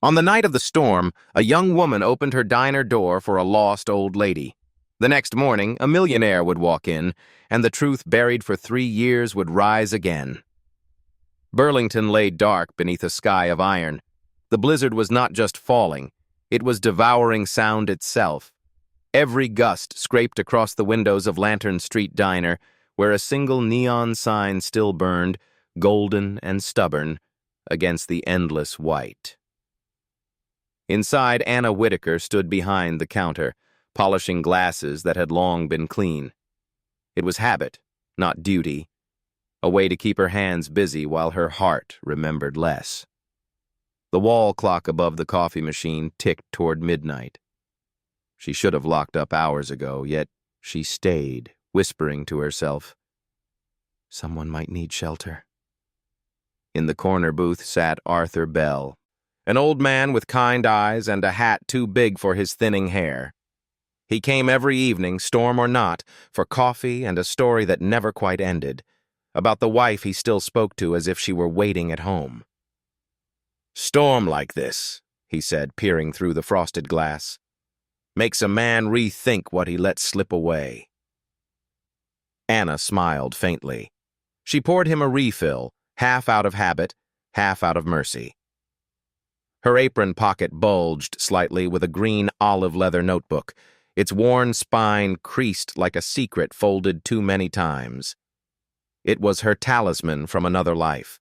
On the night of the storm, a young woman opened her diner door for a lost old lady. The next morning, a millionaire would walk in, and the truth buried for 3 years would rise again. Burlington lay dark beneath a sky of iron. The blizzard was not just falling, it was devouring sound itself. Every gust scraped across the windows of Lantern Street Diner, where a single neon sign still burned, golden and stubborn, against the endless white. Inside, Anna Whitaker stood behind the counter, polishing glasses that had long been clean. It was habit, not duty, a way to keep her hands busy while her heart remembered less. The wall clock above the coffee machine ticked toward midnight. She should have locked up hours ago, yet she stayed, whispering to herself, "Someone might need shelter." In the corner booth sat Arthur Bell, an old man with kind eyes and a hat too big for his thinning hair. He came every evening, storm or not, for coffee and a story that never quite ended, about the wife he still spoke to as if she were waiting at home. "Storm like this," he said, peering through the frosted glass, "makes a man rethink what he let slip away." Anna smiled faintly. She poured him a refill, half out of habit, half out of mercy. Her apron pocket bulged slightly with a green olive leather notebook, its worn spine creased like a secret folded too many times. It was her talisman from another life,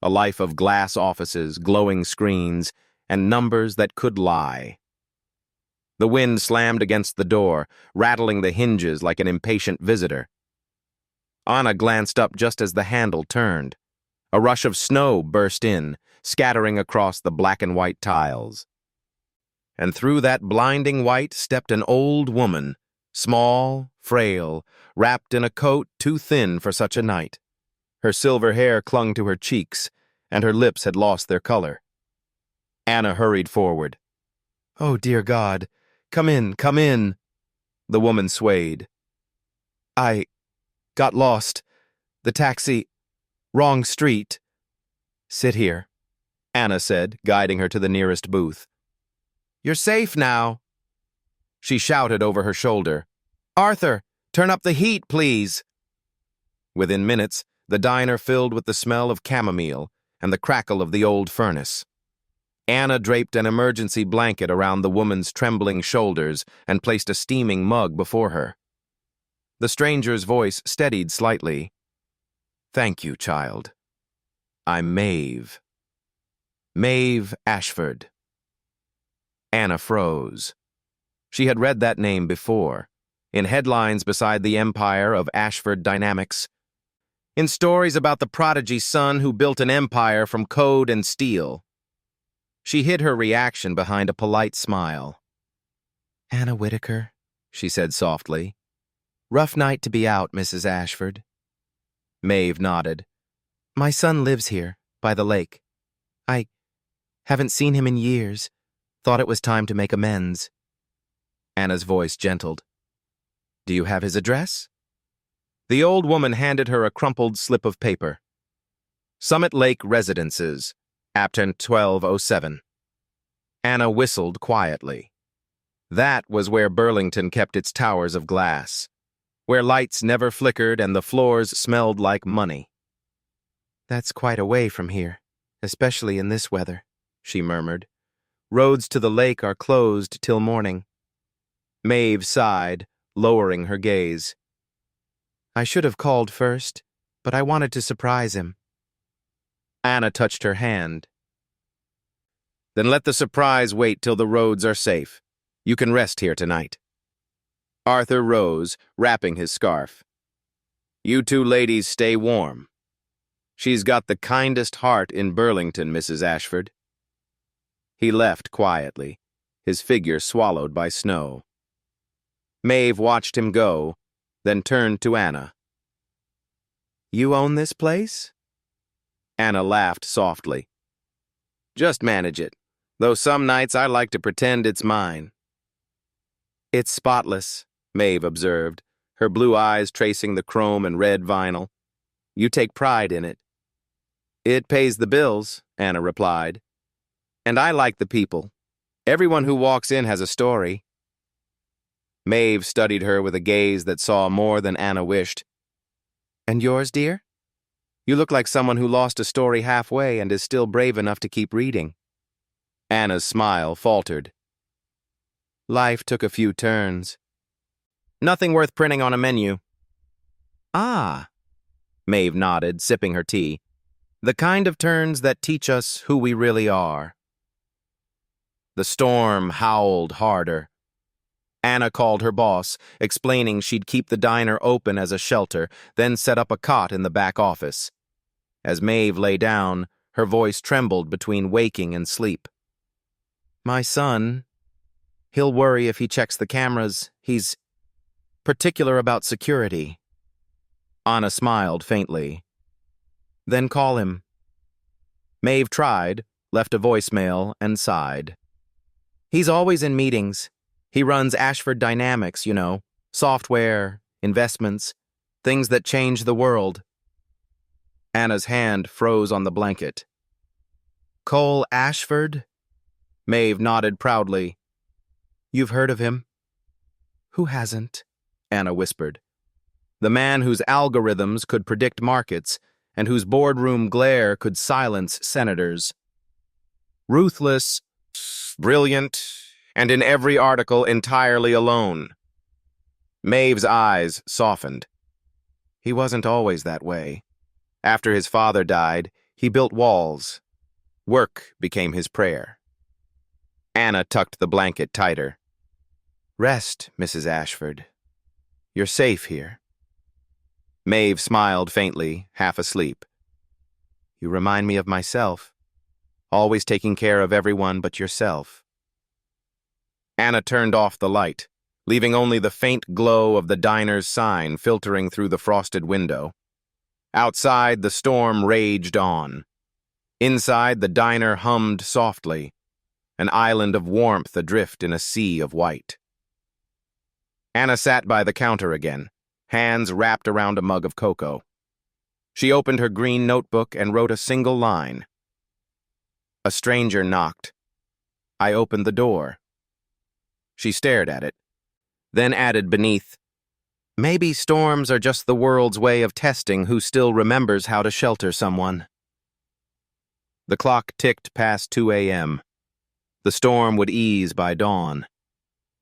a life of glass offices, glowing screens, and numbers that could lie. The wind slammed against the door, rattling the hinges like an impatient visitor. Anna glanced up just as the handle turned. A rush of snow burst in, scattering across the black and white tiles. And through that blinding white stepped an old woman, small, frail, wrapped in a coat too thin for such a night. Her silver hair clung to her cheeks, and her lips had lost their color. Anna hurried forward. "Oh, dear God, come in, come in." The woman swayed. "I got lost. The taxi, wrong street." "Sit here," Anna said, guiding her to the nearest booth. "You're safe now," she shouted over her shoulder. "Arthur, turn up the heat, please." Within minutes, the diner filled with the smell of chamomile and the crackle of the old furnace. Anna draped an emergency blanket around the woman's trembling shoulders and placed a steaming mug before her. The stranger's voice steadied slightly. "Thank you, child. I'm Maeve. Maeve Ashford." Anna froze. She had read that name before, in headlines beside the empire of Ashford Dynamics, in stories about the prodigy son who built an empire from code and steel. She hid her reaction behind a polite smile. "Anna Whitaker," she said softly. "Rough night to be out, Mrs. Ashford." Maeve nodded. "My son lives here, by the lake. I haven't seen him in years. Thought it was time to make amends." Anna's voice gentled. "Do you have his address?" The old woman handed her a crumpled slip of paper. "Summit Lake Residences, Apton 1207. Anna whistled quietly. That was where Burlington kept its towers of glass, where lights never flickered and the floors smelled like money. "That's quite a way from here, especially in this weather," she murmured. "Roads to the lake are closed till morning." Maeve sighed, lowering her gaze. "I should have called first, but I wanted to surprise him." Anna touched her hand. "Then let the surprise wait till the roads are safe. You can rest here tonight." Arthur rose, wrapping his scarf. "You two ladies stay warm. She's got the kindest heart in Burlington, Mrs. Ashford." He left quietly, his figure swallowed by snow. Maeve watched him go, then turned to Anna. "You own this place?" Anna laughed softly. "Just manage it, though some nights I like to pretend it's mine." "It's spotless," Maeve observed, her blue eyes tracing the chrome and red vinyl. "You take pride in it." "It pays the bills," Anna replied. And I like the people. Everyone who walks in has a story. Maeve studied her with a gaze that saw more than Anna wished. And yours, dear? You look like someone who lost a story halfway and is still brave enough to keep reading. Anna's smile faltered. Life took a few turns. Nothing worth printing on a menu. Ah, Maeve nodded, sipping her tea. The kind of turns that teach us who we really are. The storm howled harder. Anna called her boss, explaining she'd keep the diner open as a shelter, then set up a cot in the back office. As Maeve lay down, her voice trembled between waking and sleep. My son, he'll worry if he checks the cameras. He's particular about security. Anna smiled faintly. Then call him. Maeve tried, left a voicemail, and sighed. He's always in meetings. He runs Ashford Dynamics, you know, software, investments, things that change the world. Anna's hand froze on the blanket. Cole Ashford? Maeve nodded proudly. You've heard of him? Who hasn't? Anna whispered. The man whose algorithms could predict markets and whose boardroom glare could silence senators. Ruthless, brilliant, and in every article entirely alone. Maeve's eyes softened. He wasn't always that way. After his father died, he built walls. Work became his prayer. Anna tucked the blanket tighter. Rest, Mrs. Ashford. You're safe here. Maeve smiled faintly, half asleep. You remind me of myself, always taking care of everyone but yourself. Anna turned off the light, leaving only the faint glow of the diner's sign filtering through the frosted window. Outside, the storm raged on. Inside, the diner hummed softly, an island of warmth adrift in a sea of white. Anna sat by the counter again, hands wrapped around a mug of cocoa. She opened her green notebook and wrote a single line. A stranger knocked. I opened the door. She stared at it, then added beneath, maybe storms are just the world's way of testing who still remembers how to shelter someone. The clock ticked past 2 a.m. The storm would ease by dawn.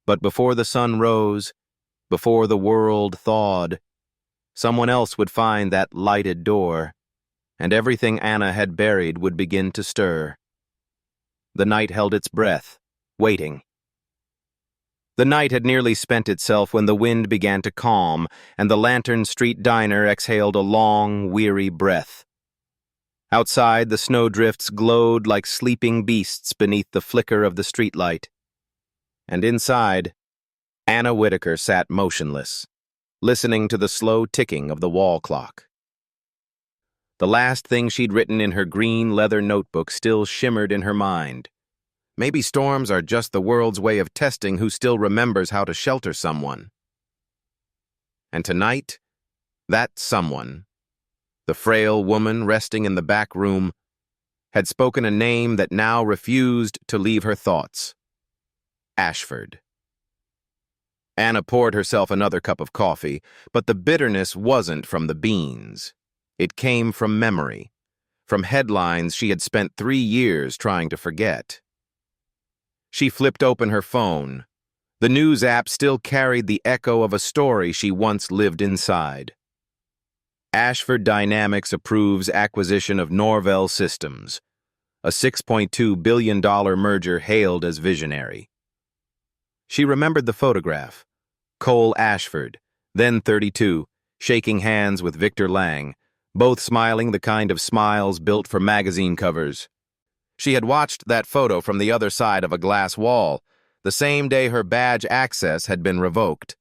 But before the sun rose, before the world thawed, someone else would find that lighted door, and everything Anna had buried would begin to stir. The night held its breath, waiting. The night had nearly spent itself when the wind began to calm, and the Lantern Street diner exhaled a long, weary breath. Outside, the snowdrifts glowed like sleeping beasts beneath the flicker of the streetlight. And inside, Anna Whitaker sat motionless, listening to the slow ticking of the wall clock. The last thing she'd written in her green leather notebook still shimmered in her mind. Maybe storms are just the world's way of testing who still remembers how to shelter someone. And tonight, that someone, the frail woman resting in the back room, had spoken a name that now refused to leave her thoughts. Ashford. Anna poured herself another cup of coffee, but the bitterness wasn't from the beans. It came from memory, from headlines she had spent 3 years trying to forget. She flipped open her phone. The news app still carried the echo of a story she once lived inside. Ashford Dynamics approves acquisition of Norvell Systems, a $6.2 billion merger hailed as visionary. She remembered the photograph. Cole Ashford, then 32, shaking hands with Victor Lang, both smiling the kind of smiles built for magazine covers. She had watched that photo from the other side of a glass wall, the same day her badge access had been revoked.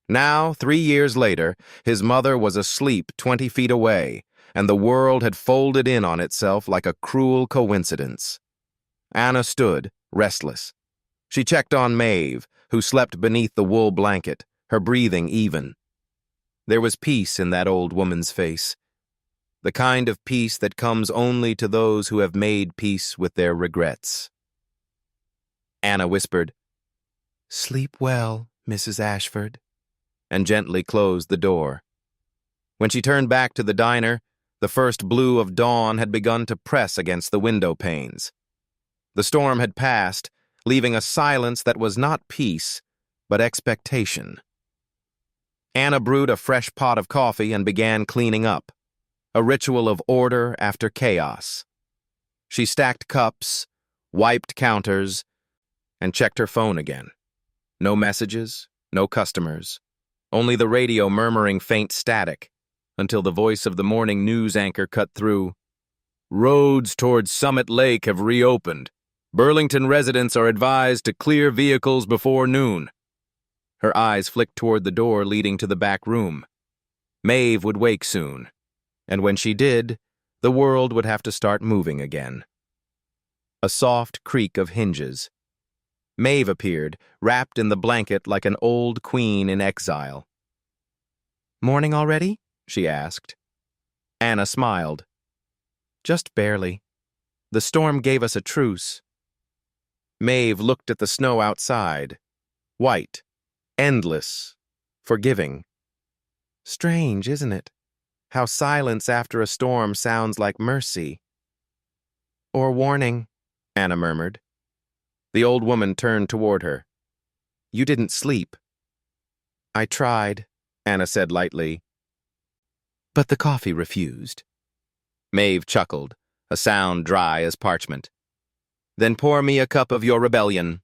Now, 3 years later, his mother was asleep 20 feet away, and the world had folded in on itself like a cruel coincidence. Anna stood, restless. She checked on Maeve, who slept beneath the wool blanket, her breathing even. There was peace in that old woman's face. the kind of peace that comes only to those who have made peace with their regrets. Anna whispered, "Sleep well, Mrs. Ashford," and gently closed the door. When she turned back to the diner, the first blue of dawn had begun to press against the window panes. The storm had passed, leaving a silence that was not peace, but expectation. Anna brewed a fresh pot of coffee and began cleaning up, a ritual of order after chaos. She stacked cups, wiped counters, and checked her phone again. No messages, no customers, only the radio murmuring faint static, until the voice of the morning news anchor cut through. "Roads towards Summit Lake have reopened. Burlington residents are advised to clear vehicles before noon." Her eyes flicked toward the door leading to the back room. Maeve would wake soon, and when she did, the world would have to start moving again. A soft creak of hinges. Maeve appeared, wrapped in the blanket like an old queen in exile. "Morning already?" she asked. Anna smiled. "Just barely. The storm gave us a truce." Maeve looked at the snow outside. White, endless, forgiving. "Strange, isn't it? How silence after a storm sounds like mercy." "Or warning," Anna murmured. The old woman turned toward her. "You didn't sleep." "I tried," Anna said lightly. "But the coffee refused." Maeve chuckled, a sound dry as parchment. "Then pour me a cup of your rebellion."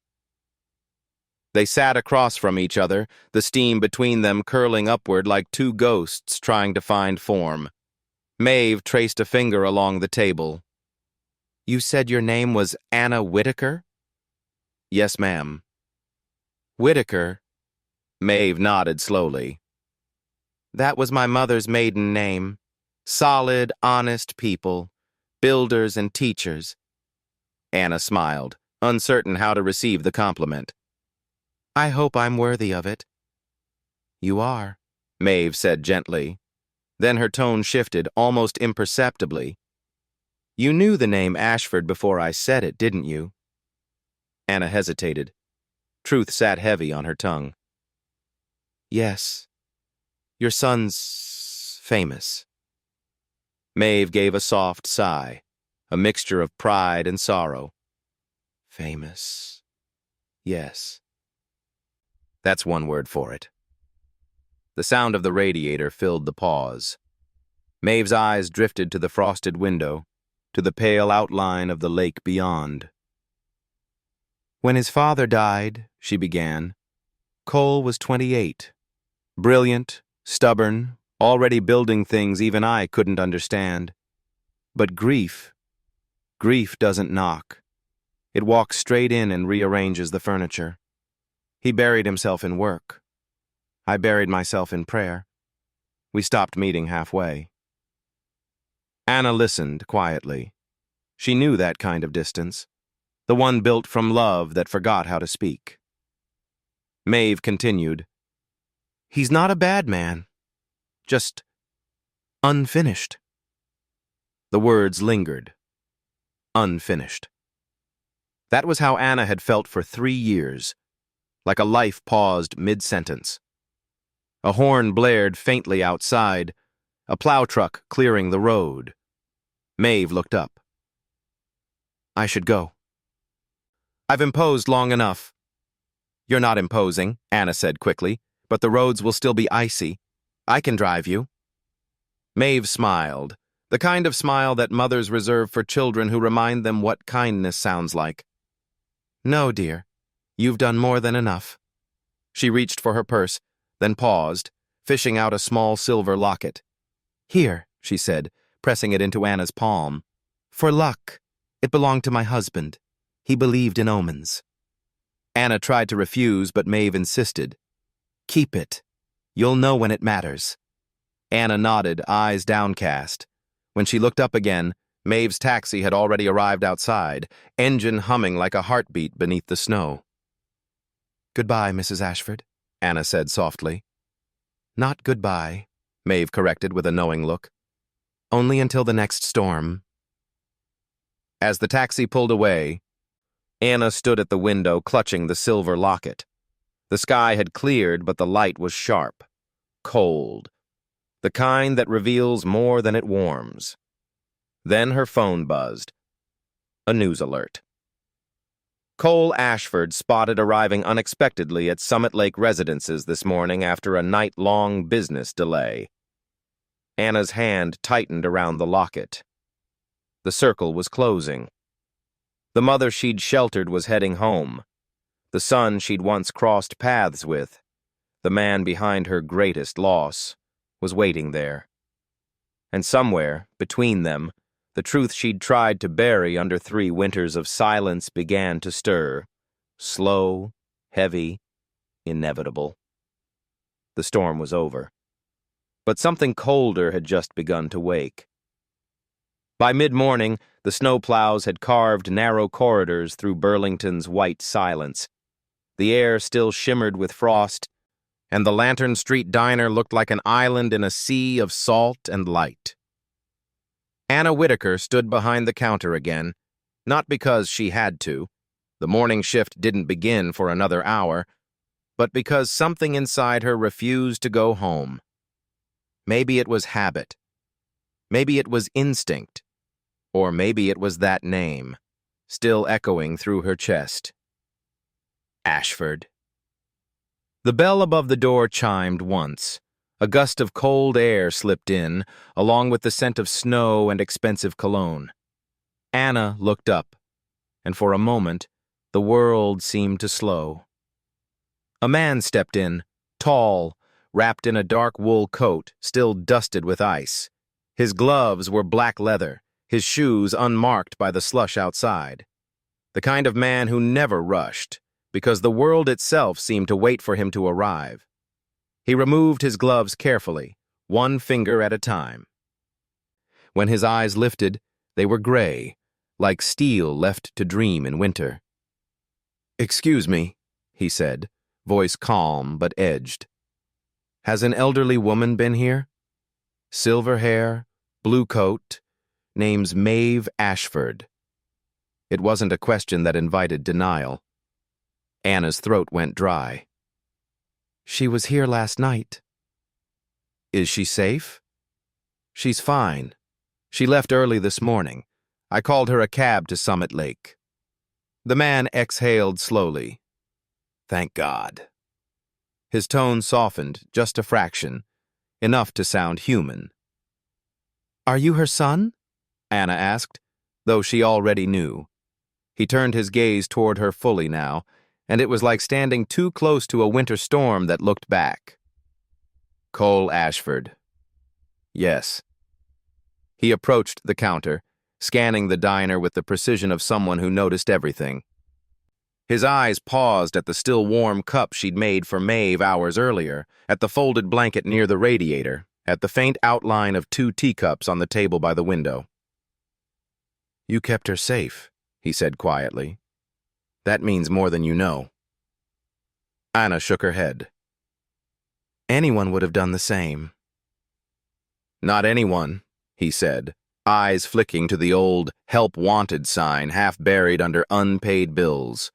They sat across from each other, the steam between them curling upward like two ghosts trying to find form. Maeve traced a finger along the table. "You said your name was Anna Whitaker?" "Yes, ma'am." "Whitaker?" Maeve nodded slowly. "That was my mother's maiden name. Solid, honest people, builders and teachers." Anna smiled, uncertain how to receive the compliment. "I hope I'm worthy of it." "You are," Maeve said gently. Then her tone shifted, almost imperceptibly. "You knew the name Ashford before I said it, didn't you?" Anna hesitated. Truth sat heavy on her tongue. "Yes. Your son's famous." Maeve gave a soft sigh, a mixture of pride and sorrow. "Famous. Yes. That's one word for it." The sound of the radiator filled the pause. Maeve's eyes drifted to the frosted window, to the pale outline of the lake beyond. "When his father died," she began, "Cole was 28. Brilliant, stubborn, already building things even I couldn't understand. But grief doesn't knock. It walks straight in and rearranges the furniture. He buried himself in work. I buried myself in prayer. We stopped meeting halfway." Anna listened quietly. She knew that kind of distance, the one built from love that forgot how to speak. Maeve continued, "He's not a bad man, just unfinished." The words lingered. Unfinished. That was how Anna had felt for 3 years, like a life paused mid-sentence. A horn blared faintly outside, a plow truck clearing the road. Maeve looked up. "I should go. I've imposed long enough." "You're not imposing," Anna said quickly, "but the roads will still be icy. I can drive you." Maeve smiled, the kind of smile that mothers reserve for children who remind them what kindness sounds like. "No, dear. You've done more than enough." She reached for her purse, then paused, fishing out a small silver locket. "Here," she said, pressing it into Anna's palm. "For luck. It belonged to my husband. He believed in omens." Anna tried to refuse, but Maeve insisted. "Keep it. You'll know when it matters." Anna nodded, eyes downcast. When she looked up again, Maeve's taxi had already arrived outside, engine humming like a heartbeat beneath the snow. "Goodbye, Mrs. Ashford," Anna said softly. "Not goodbye," Maeve corrected with a knowing look. Only until the next storm. As the taxi pulled away, Anna stood at the window clutching the silver locket. The sky had cleared, but the light was sharp, cold, the kind that reveals more than it warms. Then her phone buzzed. A news alert. Cole Ashford spotted arriving unexpectedly at Summit Lake Residences this morning after a night-long business delay. Anna's hand tightened around the locket. The circle was closing. The mother she'd sheltered was heading home. The son she'd once crossed paths with, the man behind her greatest loss, was waiting there. And somewhere, between them, the truth she'd tried to bury under 3 winters of silence began to stir, slow, heavy, inevitable. The storm was over. But something colder had just begun to wake. By mid-morning, the snowplows had carved narrow corridors through Burlington's white silence. The air still shimmered with frost, and the Lantern Street diner looked like an island in a sea of salt and light. Anna Whitaker stood behind the counter again, not because she had to. The morning shift didn't begin for another hour, but because something inside her refused to go home. Maybe it was habit. Maybe it was instinct. Or maybe it was that name, still echoing through her chest. Ashford. The bell above the door chimed once. A gust of cold air slipped in, along with the scent of snow and expensive cologne. Anna looked up, and for a moment, the world seemed to slow. A man stepped in, tall, wrapped in a dark wool coat, still dusted with ice. His gloves were black leather, his shoes unmarked by the slush outside. The kind of man who never rushed, because the world itself seemed to wait for him to arrive. He removed his gloves carefully, one finger at a time. When his eyes lifted, they were gray, like steel left to dream in winter. "Excuse me," he said, voice calm but edged. "Has an elderly woman been here? Silver hair, blue coat, name's Maeve Ashford." It wasn't a question that invited denial. Anna's throat went dry. "She was here last night." "Is she safe?" "She's fine. She left early this morning. I called her a cab to Summit Lake." The man exhaled slowly. "Thank God." His tone softened just a fraction, enough to sound human. "Are you her son?" Anna asked, though she already knew. He turned his gaze toward her fully now, and it was like standing too close to a winter storm that looked back. "Cole Ashford." "Yes." He approached the counter, scanning the diner with the precision of someone who noticed everything. His eyes paused at the still warm cup she'd made for Maeve hours earlier, at the folded blanket near the radiator, at the faint outline of 2 teacups on the table by the window. "You kept her safe," he said quietly. "That means more than you know." Anna shook her head. "Anyone would have done the same." "Not anyone," he said, eyes flicking to the old "Help Wanted" sign half buried under unpaid bills.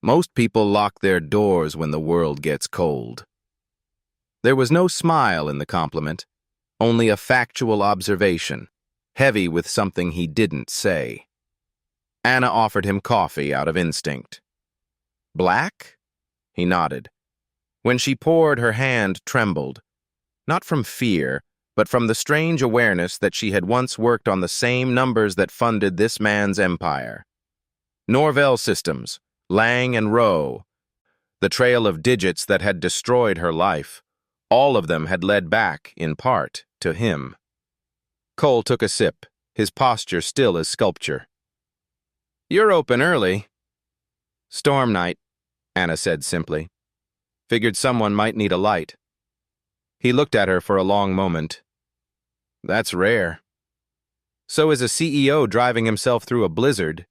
"Most people lock their doors when the world gets cold." There was no smile in the compliment, only a factual observation, heavy with something he didn't say. Anna offered him coffee out of instinct. "Black?" He nodded. When she poured, her hand trembled, not from fear, but from the strange awareness that she had once worked on the same numbers that funded this man's empire. Norvell Systems, Lang and Rowe, the trail of digits that had destroyed her life, all of them had led back, in part, to him. Cole took a sip, his posture still as sculpture. "You're open early." "Storm night," Anna said simply. "Figured someone might need a light." He looked at her for a long moment. "That's rare." "So is a CEO driving himself through a blizzard."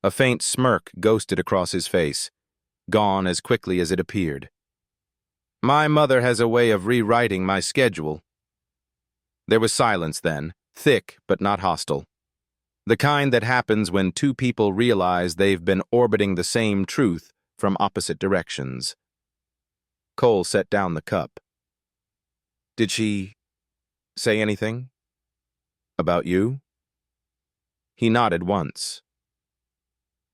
A faint smirk ghosted across his face, gone as quickly as it appeared. "My mother has a way of rewriting my schedule." There was silence then, thick but not hostile. The kind that happens when two people realize they've been orbiting the same truth from opposite directions. Cole set down the cup. Did she say anything? About you? He nodded once.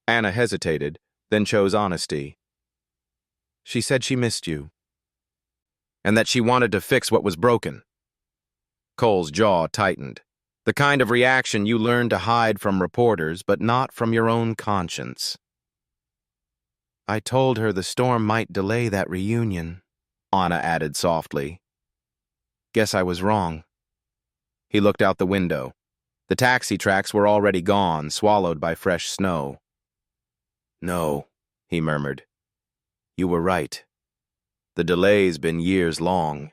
Anna hesitated, then chose honesty. She said she missed you. And that she wanted to fix what was broken. Cole's jaw tightened. The kind of reaction you learn to hide from reporters, but not from your own conscience. I told her the storm might delay that reunion, Anna added softly. Guess I was wrong. He looked out the window. The taxi tracks were already gone, swallowed by fresh snow. No, he murmured. You were right. The delay's been years long.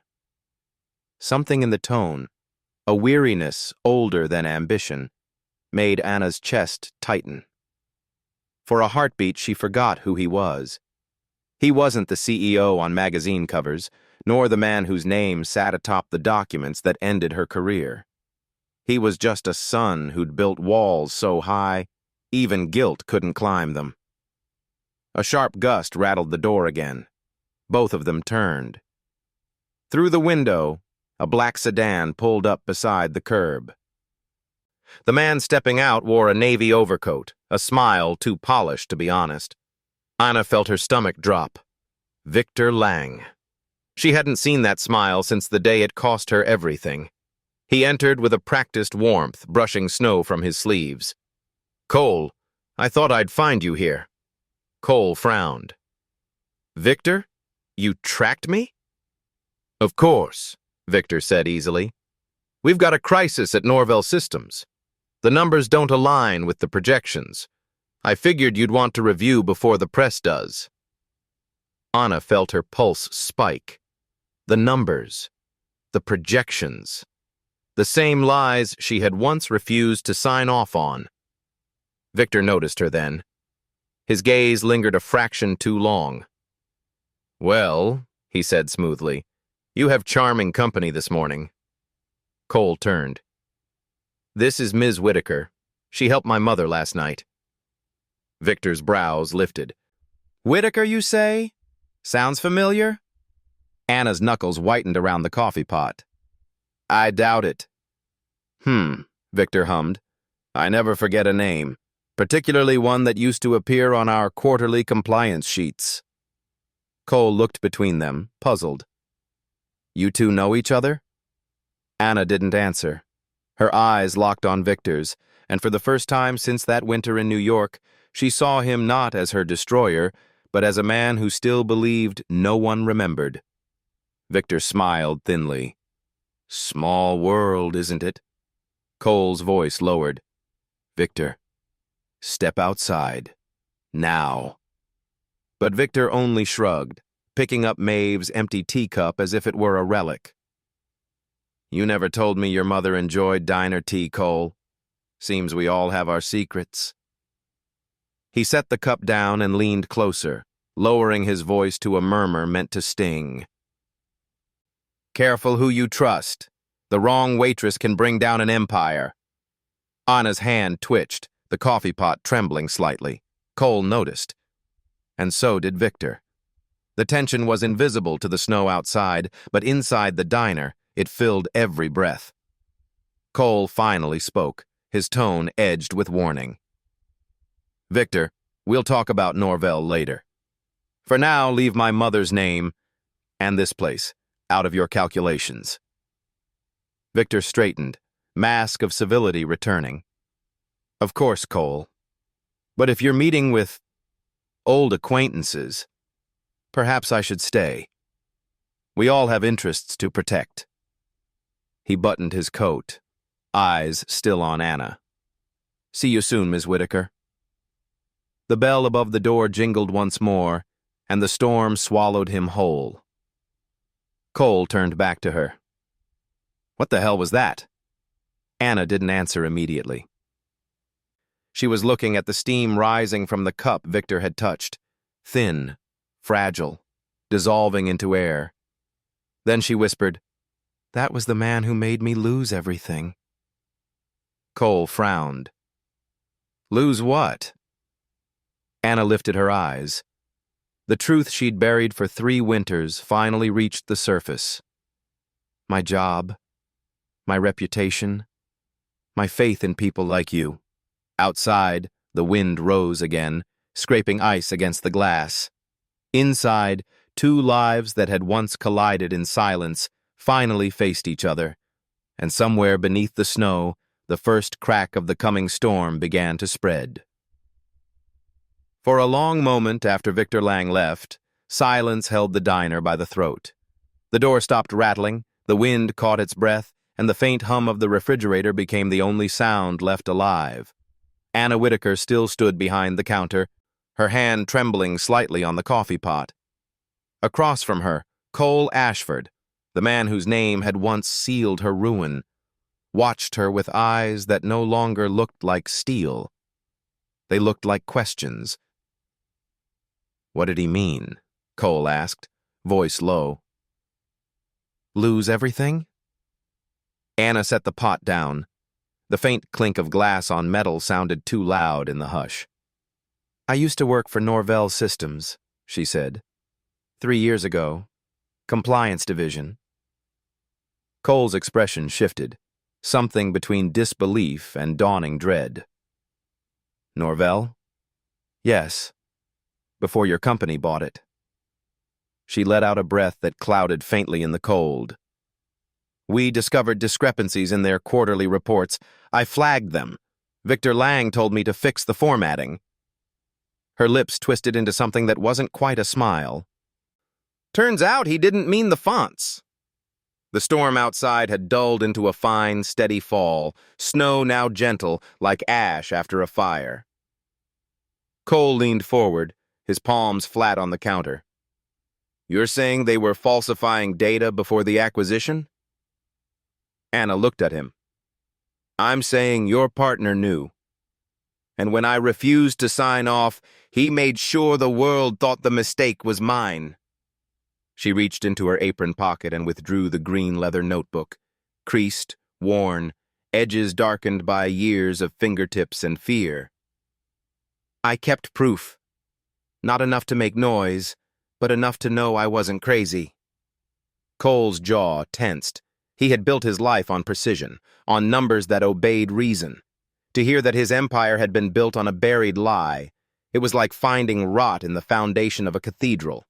Something in the tone, a weariness older than ambition, made Anna's chest tighten. For a heartbeat, she forgot who he was. He wasn't the CEO on magazine covers, nor the man whose name sat atop the documents that ended her career. He was just a son who'd built walls so high, even guilt couldn't climb them. A sharp gust rattled the door again. Both of them turned. Through the window, a black sedan pulled up beside the curb. The man stepping out wore a navy overcoat, a smile too polished to be honest. Anna felt her stomach drop. Victor Lang. She hadn't seen that smile since the day it cost her everything. He entered with a practiced warmth, brushing snow from his sleeves. Cole, I thought I'd find you here. Cole frowned. Victor? You tracked me? Of course, Victor said easily. We've got a crisis at Norvell Systems. The numbers don't align with the projections. I figured you'd want to review before the press does. Anna felt her pulse spike. The numbers. The projections. The same lies she had once refused to sign off on. Victor noticed her then. His gaze lingered a fraction too long. Well, he said smoothly, you have charming company this morning. Cole turned. This is Ms. Whitaker. She helped my mother last night. Victor's brows lifted. Whitaker, you say? Sounds familiar? Anna's knuckles whitened around the coffee pot. I doubt it. Victor hummed. I never forget a name, particularly one that used to appear on our quarterly compliance sheets. Cole looked between them, puzzled. You two know each other? Anna didn't answer. Her eyes locked on Victor's, and for the first time since that winter in New York, she saw him not as her destroyer, but as a man who still believed no one remembered. Victor smiled thinly. Small world, isn't it? Cole's voice lowered. Victor, step outside. Now. But Victor only shrugged, picking up Maeve's empty teacup as if it were a relic. You never told me your mother enjoyed diner tea, Cole. Seems we all have our secrets. He set the cup down and leaned closer, lowering his voice to a murmur meant to sting. Careful who you trust. The wrong waitress can bring down an empire. Anna's hand twitched, the coffee pot trembling slightly. Cole noticed. And so did Victor. The tension was invisible to the snow outside, but inside the diner, it filled every breath. Cole finally spoke, his tone edged with warning. Victor, we'll talk about Norvell later. For now, leave my mother's name and this place out of your calculations. Victor straightened, mask of civility returning. Of course, Cole. But if you're meeting with old acquaintances, perhaps I should stay. We all have interests to protect. He buttoned his coat, eyes still on Anna. See you soon, Ms. Whitaker. The bell above the door jingled once more, and the storm swallowed him whole. Cole turned back to her. What the hell was that? Anna didn't answer immediately. She was looking at the steam rising from the cup Victor had touched, thin, fragile, dissolving into air. Then she whispered, That was the man who made me lose everything. Cole frowned. Lose what? Anna lifted her eyes. The truth she'd buried for 3 winters finally reached the surface. My job, my reputation, my faith in people like you. Outside, the wind rose again, scraping ice against the glass. Inside, 2 lives that had once collided in silence finally faced each other, and somewhere beneath the snow, the first crack of the coming storm began to spread. For a long moment after Victor Lang left, silence held the diner by the throat. The door stopped rattling, the wind caught its breath, and the faint hum of the refrigerator became the only sound left alive. Anna Whitaker still stood behind the counter, her hand trembling slightly on the coffee pot. Across from her, Cole Ashford, the man whose name had once sealed her ruin, watched her with eyes that no longer looked like steel. They looked like questions. What did he mean? Cole asked, voice low. Lose everything? Anna set the pot down. The faint clink of glass on metal sounded too loud in the hush. I used to work for Norvell Systems, she said. 3 years ago. Compliance division. Cole's expression shifted, something between disbelief and dawning dread. Norvell? Yes. Before your company bought it. She let out a breath that clouded faintly in the cold. We discovered discrepancies in their quarterly reports. I flagged them. Victor Lang told me to fix the formatting. Her lips twisted into something that wasn't quite a smile. Turns out he didn't mean the fonts. The storm outside had dulled into a fine, steady fall, snow now gentle, like ash after a fire. Cole leaned forward, his palms flat on the counter. You're saying they were falsifying data before the acquisition? Anna looked at him. I'm saying your partner knew. And when I refused to sign off, he made sure the world thought the mistake was mine. She reached into her apron pocket and withdrew the green leather notebook, creased, worn, edges darkened by years of fingertips and fear. I kept proof. Not enough to make noise, but enough to know I wasn't crazy. Cole's jaw tensed. He had built his life on precision, on numbers that obeyed reason. To hear that his empire had been built on a buried lie, it was like finding rot in the foundation of a cathedral.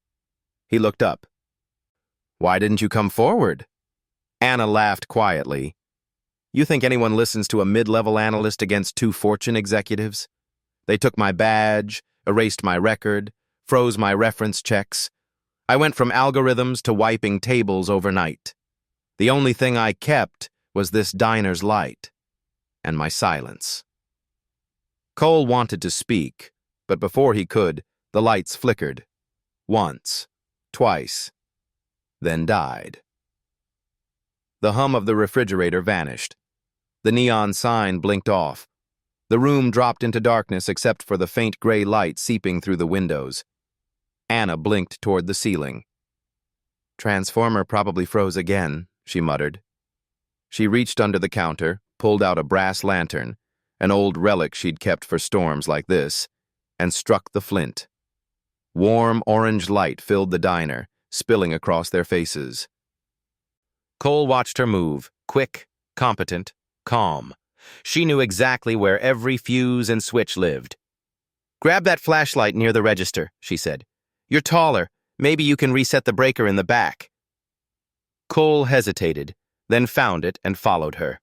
He looked up. Why didn't you come forward? Anna laughed quietly. You think anyone listens to a mid-level analyst against 2 Fortune executives? They took my badge, erased my record, froze my reference checks. I went from algorithms to wiping tables overnight. The only thing I kept was this diner's light, and my silence. Cole wanted to speak, but before he could, the lights flickered. Once, twice, then died. The hum of the refrigerator vanished. The neon sign blinked off. The room dropped into darkness except for the faint gray light seeping through the windows. Anna blinked toward the ceiling. Transformer probably froze again, she muttered. She reached under the counter, pulled out a brass lantern, an old relic she'd kept for storms like this, and struck the flint. Warm orange light filled the diner, spilling across their faces. Cole watched her move, quick, competent, calm. She knew exactly where every fuse and switch lived. Grab that flashlight near the register, she said. You're taller. Maybe you can reset the breaker in the back. Cole hesitated, then found it and followed her.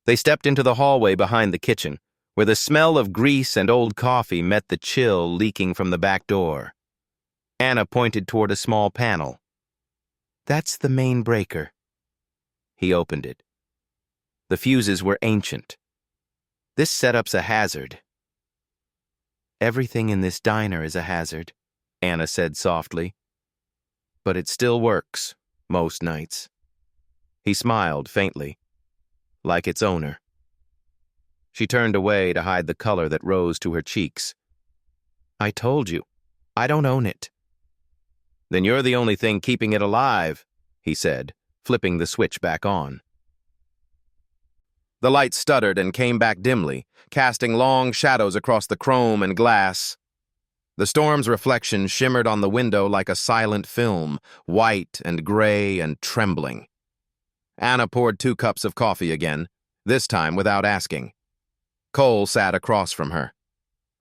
They stepped into the hallway behind the kitchen, where the smell of grease and old coffee met the chill leaking from the back door. Anna pointed toward a small panel. That's the main breaker. He opened it. The fuses were ancient. This setup's a hazard. Everything in this diner is a hazard, Anna said softly. But it still works, most nights. He smiled faintly, like its owner. She turned away to hide the color that rose to her cheeks. I told you, I don't own it. Then you're the only thing keeping it alive, he said, flipping the switch back on. The light stuttered and came back dimly, casting long shadows across the chrome and glass. The storm's reflection shimmered on the window like a silent film, white and gray and trembling. Anna poured 2 cups of coffee again, this time without asking. Cole sat across from her.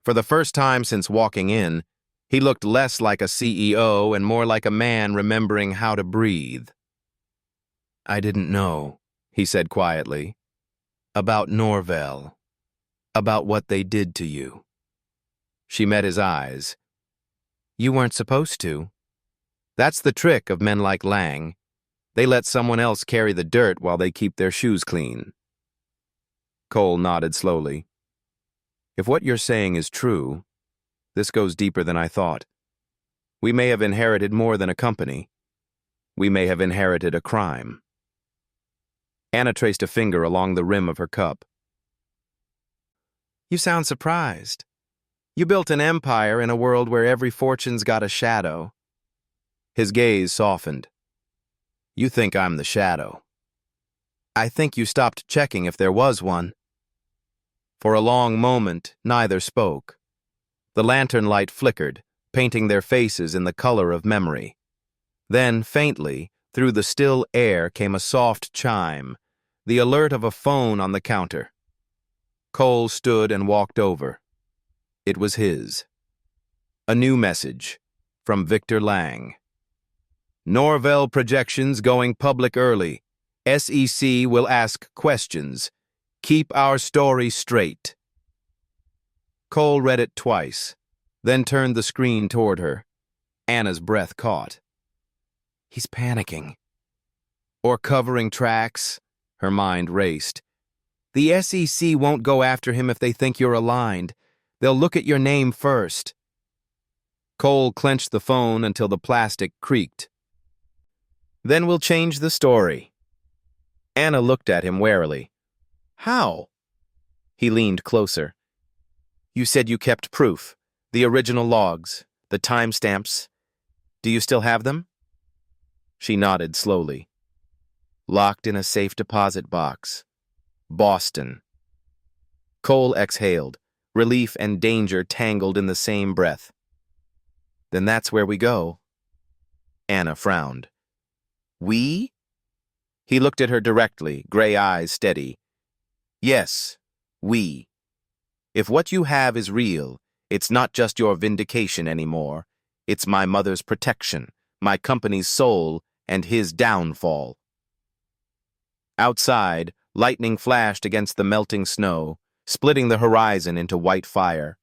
For the first time since walking in, he looked less like a CEO and more like a man remembering how to breathe. "I didn't know," he said quietly. "About Norvell. About what they did to you." She met his eyes. "You weren't supposed to. That's the trick of men like Lang. They let someone else carry the dirt while they keep their shoes clean." Cole nodded slowly. "If what you're saying is true, this goes deeper than I thought. We may have inherited more than a company. We may have inherited a crime." Anna traced a finger along the rim of her cup. "You sound surprised. You built an empire in a world where every fortune's got a shadow." His gaze softened. "You think I'm the shadow. I think you stopped checking if there was one." For a long moment, neither spoke. The lantern light flickered, painting their faces in the color of memory. Then, faintly, through the still air came a soft chime, the alert of a phone on the counter. Cole stood and walked over. It was his. A new message from Victor Lang. "Norvell projections going public early. SEC will ask questions. Keep our story straight." Cole read it twice, then turned the screen toward her. Anna's breath caught. "He's panicking. Or covering tracks." Her mind raced. "The SEC won't go after him if they think you're aligned. They'll look at your name first." Cole clenched the phone until the plastic creaked. "Then we'll change the story." Anna looked at him warily. "How?" He leaned closer. "You said you kept proof. The original logs, the timestamps. Do you still have them?" She nodded slowly. "Locked in a safe deposit box. Boston." Cole exhaled, relief and danger tangled in the same breath. "Then that's where we go." Anna frowned. "We?" He looked at her directly, gray eyes steady. "Yes, we. If what you have is real, it's not just your vindication anymore. It's my mother's protection, my company's soul, and his downfall." Outside, lightning flashed against the melting snow, splitting the horizon into white fire.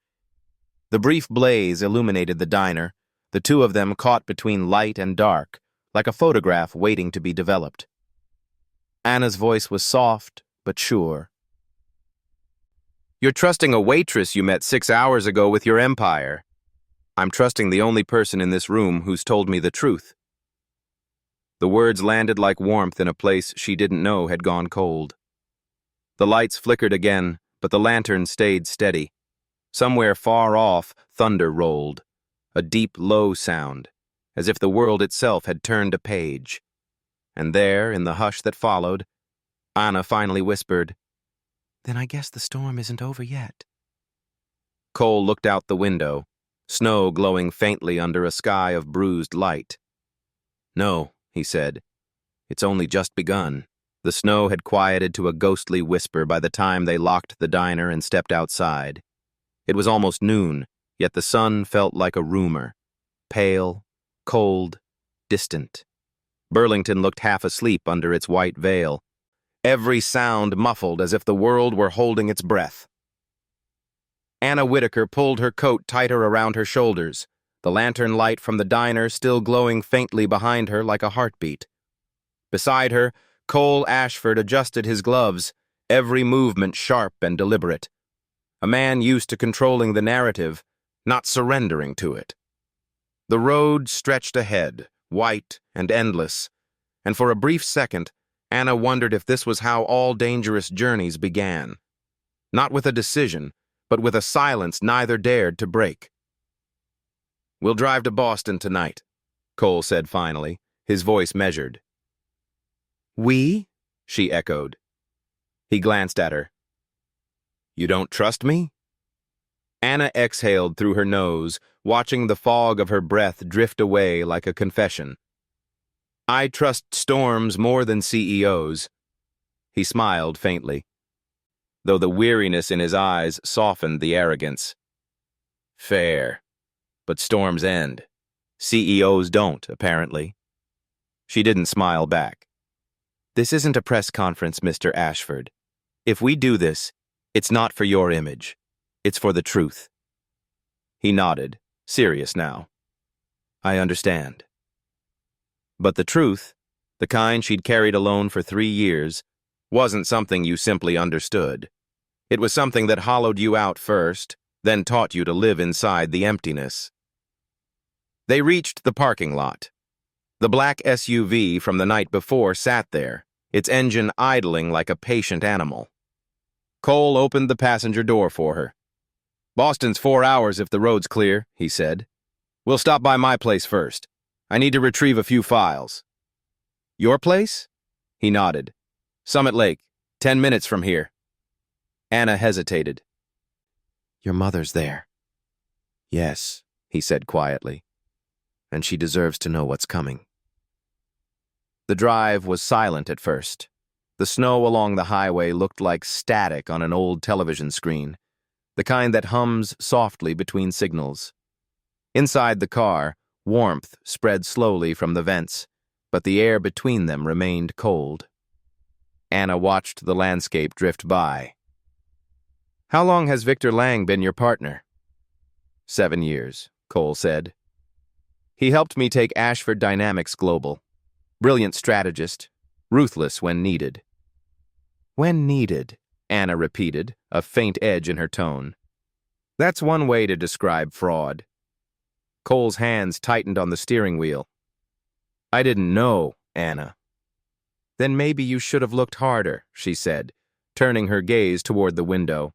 The brief blaze illuminated the diner, the two of them caught between light and dark, like a photograph waiting to be developed. Anna's voice was soft but sure. "You're trusting a waitress you met 6 hours ago with your empire. I'm trusting the only person in this room who's told me the truth." The words landed like warmth in a place she didn't know had gone cold. The lights flickered again, but the lantern stayed steady. Somewhere far off, thunder rolled, a deep, low sound, as if the world itself had turned a page. And there, in the hush that followed, Anna finally whispered, "Then I guess the storm isn't over yet." Cole looked out the window, snow glowing faintly under a sky of bruised light. "No," he said. "It's only just begun." The snow had quieted to a ghostly whisper by the time they locked the diner and stepped outside. It was almost noon, yet the sun felt like a rumor. Pale, cold, distant. Burlington looked half asleep under its white veil. Every sound muffled as if the world were holding its breath. Anna Whitaker pulled her coat tighter around her shoulders, the lantern light from the diner still glowing faintly behind her like a heartbeat. Beside her, Cole Ashford adjusted his gloves, every movement sharp and deliberate. A man used to controlling the narrative, not surrendering to it. The road stretched ahead, white and endless, and for a brief second, Anna wondered if this was how all dangerous journeys began. Not with a decision, but with a silence neither dared to break. "We'll drive to Boston tonight," Cole said finally, his voice measured. We? She echoed. He glanced at her. You don't trust me? Anna exhaled through her nose, watching the fog of her breath drift away like a confession. I trust storms more than CEOs. He smiled faintly, though the weariness in his eyes softened the arrogance. Fair. But storms end. CEOs don't, apparently. She didn't smile back. This isn't a press conference, Mr. Ashford. If we do this, it's not for your image. It's for the truth. He nodded, serious now. I understand. But the truth, the kind she'd carried alone for 3 years, wasn't something you simply understood. It was something that hollowed you out first, then taught you to live inside the emptiness. They reached the parking lot. The black SUV from the night before sat there, its engine idling like a patient animal. Cole opened the passenger door for her. Boston's 4 hours if the road's clear, he said. We'll stop by my place first. I need to retrieve a few files. Your place? He nodded. Summit Lake, 10 minutes from here. Anna hesitated. Your mother's there. Yes, he said quietly. And she deserves to know what's coming. The drive was silent at first. The snow along the highway looked like static on an old television screen, the kind that hums softly between signals. Inside the car, warmth spread slowly from the vents, but the air between them remained cold. Anna watched the landscape drift by. How long has Victor Lang been your partner? 7 years, Cole said. He helped me take Ashford Dynamics global. Brilliant strategist, ruthless when needed. When needed, Anna repeated, a faint edge in her tone. That's one way to describe fraud. Cole's hands tightened on the steering wheel. I didn't know, Anna. Then maybe you should have looked harder, she said, turning her gaze toward the window.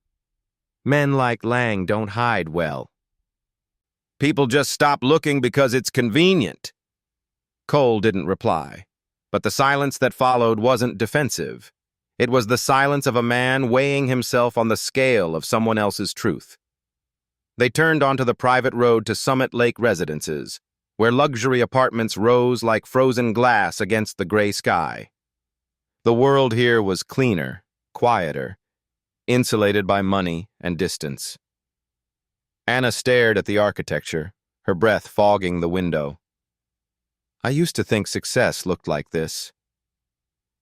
Men like Lang don't hide well. People just stop looking because it's convenient. Cole didn't reply, but the silence that followed wasn't defensive. It was the silence of a man weighing himself on the scale of someone else's truth. They turned onto the private road to Summit Lake residences, where luxury apartments rose like frozen glass against the gray sky. The world here was cleaner, quieter, insulated by money and distance. Anna stared at the architecture, her breath fogging the window. I used to think success looked like this.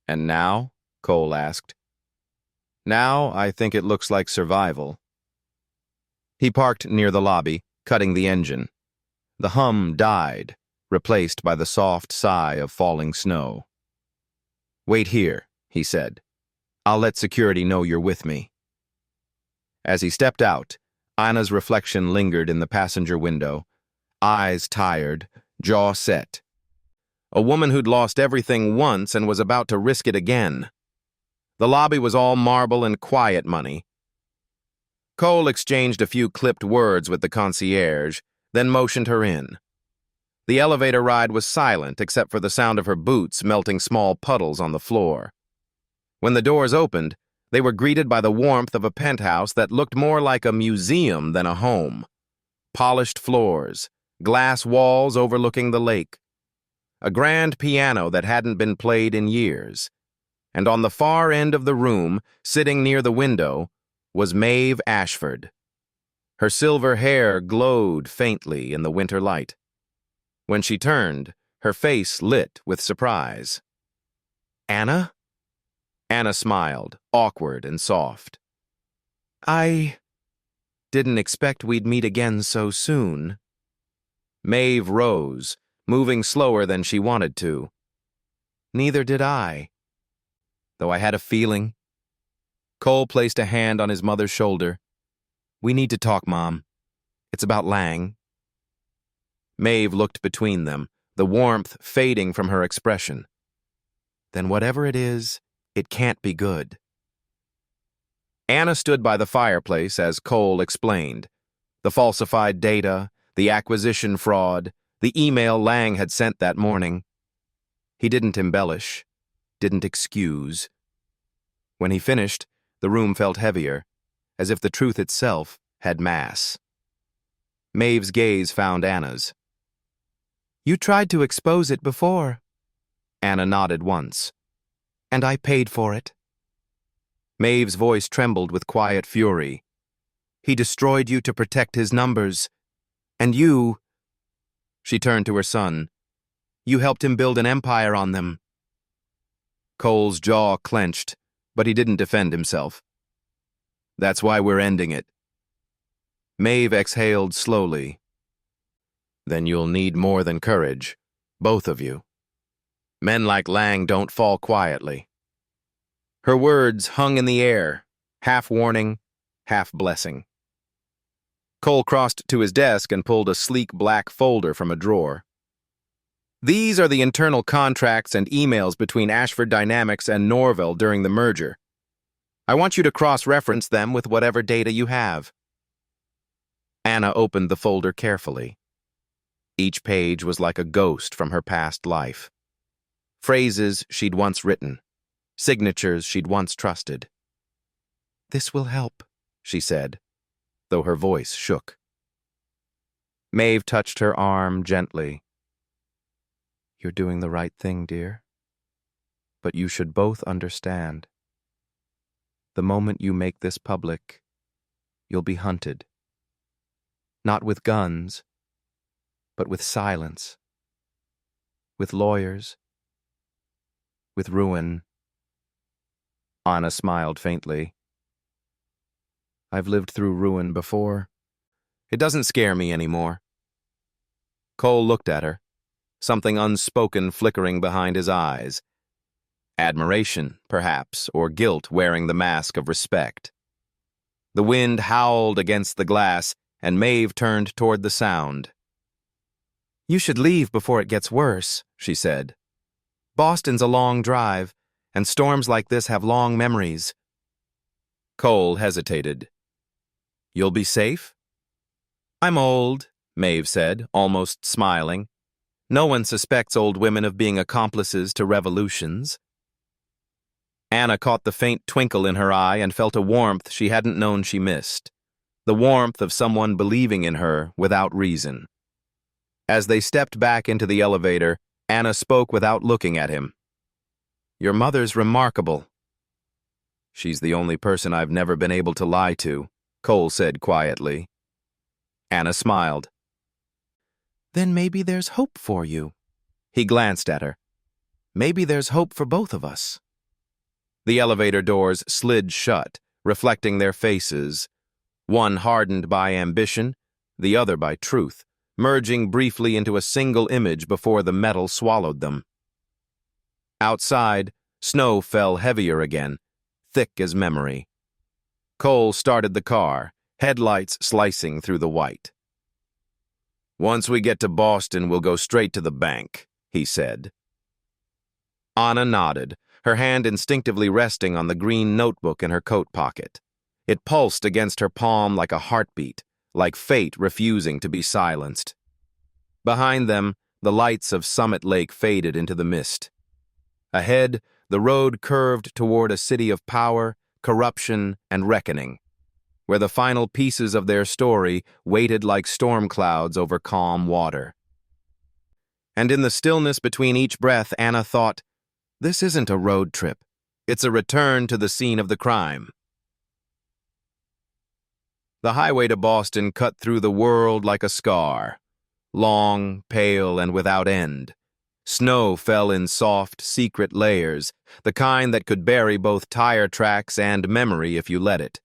And now? Cole asked. Now I think it looks like survival. He parked near the lobby, cutting the engine. The hum died, replaced by the soft sigh of falling snow. Wait here, he said. I'll let security know you're with me. As he stepped out, Anna's reflection lingered in the passenger window, eyes tired, jaw set. A woman who'd lost everything once and was about to risk it again. The lobby was all marble and quiet money. Cole exchanged a few clipped words with the concierge, then motioned her in. The elevator ride was silent except for the sound of her boots melting small puddles on the floor. When the doors opened, they were greeted by the warmth of a penthouse that looked more like a museum than a home. Polished floors, glass walls overlooking the lake, a grand piano that hadn't been played in years. And on the far end of the room, sitting near the window, was Maeve Ashford. Her silver hair glowed faintly in the winter light. When she turned, her face lit with surprise. Anna? Anna smiled, awkward and soft. I didn't expect we'd meet again so soon. Maeve rose, moving slower than she wanted to. Neither did I. Though I had a feeling. Cole placed a hand on his mother's shoulder. We need to talk, Mom. It's about Lang. Maeve looked between them, the warmth fading from her expression. Then whatever it is, it can't be good. Anna stood by the fireplace as Cole explained. The falsified data, the acquisition fraud, the email Lang had sent that morning. He didn't embellish, didn't excuse. When he finished, the room felt heavier, as if the truth itself had mass. Maeve's gaze found Anna's. "You tried to expose it before." Anna nodded once. "And I paid for it." Maeve's voice trembled with quiet fury. "He destroyed you to protect his numbers. And you—" She turned to her son. "You helped him build an empire on them." Cole's jaw clenched, but he didn't defend himself. "That's why we're ending it." Maeve exhaled slowly. "Then you'll need more than courage, both of you. Men like Lang don't fall quietly." Her words hung in the air, half warning, half blessing. Cole crossed to his desk and pulled a sleek black folder from a drawer. "These are the internal contracts and emails between Ashford Dynamics and Norville during the merger. I want you to cross-reference them with whatever data you have." Anna opened the folder carefully. Each page was like a ghost from her past life. Phrases she'd once written, signatures she'd once trusted. "This will help," she said, though her voice shook. Maeve touched her arm gently. "You're doing the right thing, dear. But you should both understand. The moment you make this public, you'll be hunted. Not with guns, but with silence. With lawyers. With ruin." Anna smiled faintly. "I've lived through ruin before. It doesn't scare me anymore." Cole looked at her, something unspoken flickering behind his eyes. Admiration, perhaps, or guilt wearing the mask of respect. The wind howled against the glass, and Maeve turned toward the sound. "You should leave before it gets worse," she said. "Boston's a long drive, and storms like this have long memories." Cole hesitated. "You'll be safe?" "I'm old," Maeve said, almost smiling. "No one suspects old women of being accomplices to revolutions." Anna caught the faint twinkle in her eye and felt a warmth she hadn't known she missed. The warmth of someone believing in her without reason. As they stepped back into the elevator, Anna spoke without looking at him. "Your mother's remarkable." "She's the only person I've never been able to lie to," Cole said quietly. Anna smiled. "Then maybe there's hope for you." He glanced at her. "Maybe there's hope for both of us." The elevator doors slid shut, reflecting their faces, one hardened by ambition, the other by truth, merging briefly into a single image before the metal swallowed them. Outside, snow fell heavier again, thick as memory. Cole started the car, headlights slicing through the white. "Once we get to Boston, we'll go straight to the bank," he said. Anna nodded, her hand instinctively resting on the green notebook in her coat pocket. It pulsed against her palm like a heartbeat, like fate refusing to be silenced. Behind them, the lights of Summit Lake faded into the mist. Ahead, the road curved toward a city of power, corruption, and reckoning, where the final pieces of their story waited like storm clouds over calm water. And in the stillness between each breath, Anna thought, this isn't a road trip. It's a return to the scene of the crime. The highway to Boston cut through the world like a scar, long, pale, and without end. Snow fell in soft, secret layers, the kind that could bury both tire tracks and memory if you let it.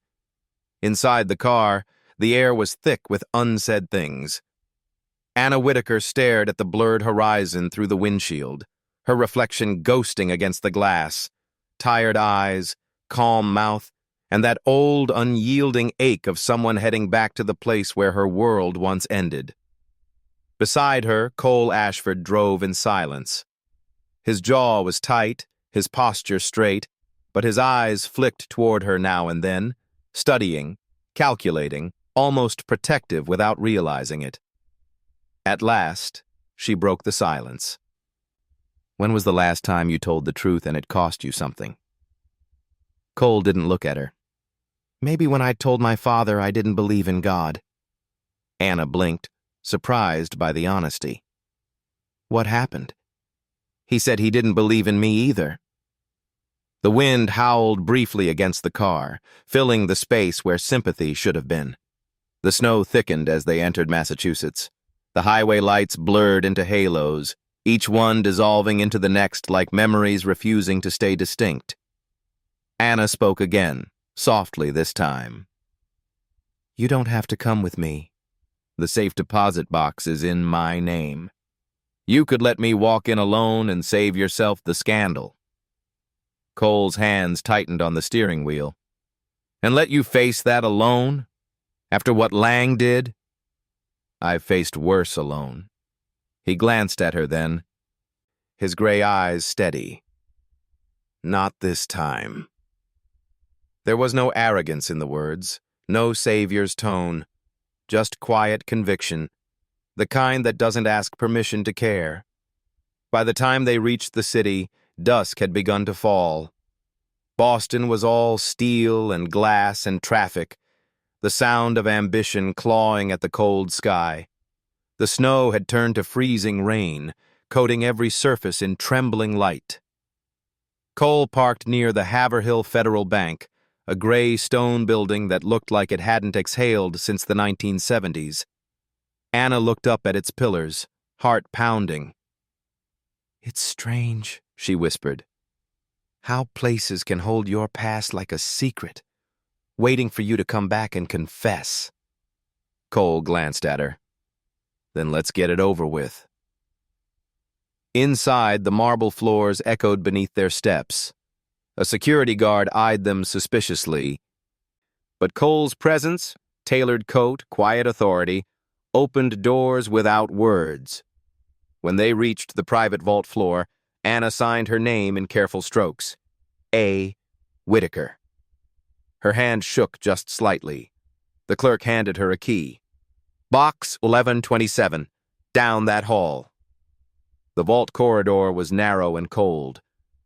Inside the car, the air was thick with unsaid things. Anna Whitaker stared at the blurred horizon through the windshield, her reflection ghosting against the glass, tired eyes, calm mouth, and that old, unyielding ache of someone heading back to the place where her world once ended. Beside her, Cole Ashford drove in silence. His jaw was tight, his posture straight, but his eyes flicked toward her now and then, studying, calculating, almost protective without realizing it. At last, she broke the silence. When was the last time you told the truth and it cost you something? Cole didn't look at her. Maybe when I told my father I didn't believe in God. Anna blinked, surprised by the honesty. What happened? He said he didn't believe in me either. The wind howled briefly against the car, filling the space where sympathy should have been. The snow thickened as they entered Massachusetts. The highway lights blurred into halos, each one dissolving into the next like memories refusing to stay distinct. Anna spoke again, softly this time. You don't have to come with me. The safe deposit box is in my name. You could let me walk in alone and save yourself the scandal. Cole's hands tightened on the steering wheel. And let you face that alone? After what Lang did? I've faced worse alone. He glanced at her then, his gray eyes steady. Not this time. There was no arrogance in the words, no savior's tone, just quiet conviction, the kind that doesn't ask permission to care. By the time they reached the city, dusk had begun to fall. Boston was all steel and glass and traffic, the sound of ambition clawing at the cold sky. The snow had turned to freezing rain, coating every surface in trembling light. Cole parked near the Haverhill Federal Bank, a gray stone building that looked like it hadn't exhaled since the 1970s. Anna looked up at its pillars, heart pounding. It's strange, she whispered. How places can hold your past like a secret, waiting for you to come back and confess. Cole glanced at her. Then let's get it over with. Inside, the marble floors echoed beneath their steps. A security guard eyed them suspiciously. But Cole's presence, tailored coat, quiet authority, opened doors without words. When they reached the private vault floor, Anna signed her name in careful strokes. A. Whitaker. Her hand shook just slightly. The clerk handed her a key. Box 1127, down that hall. The vault corridor was narrow and cold.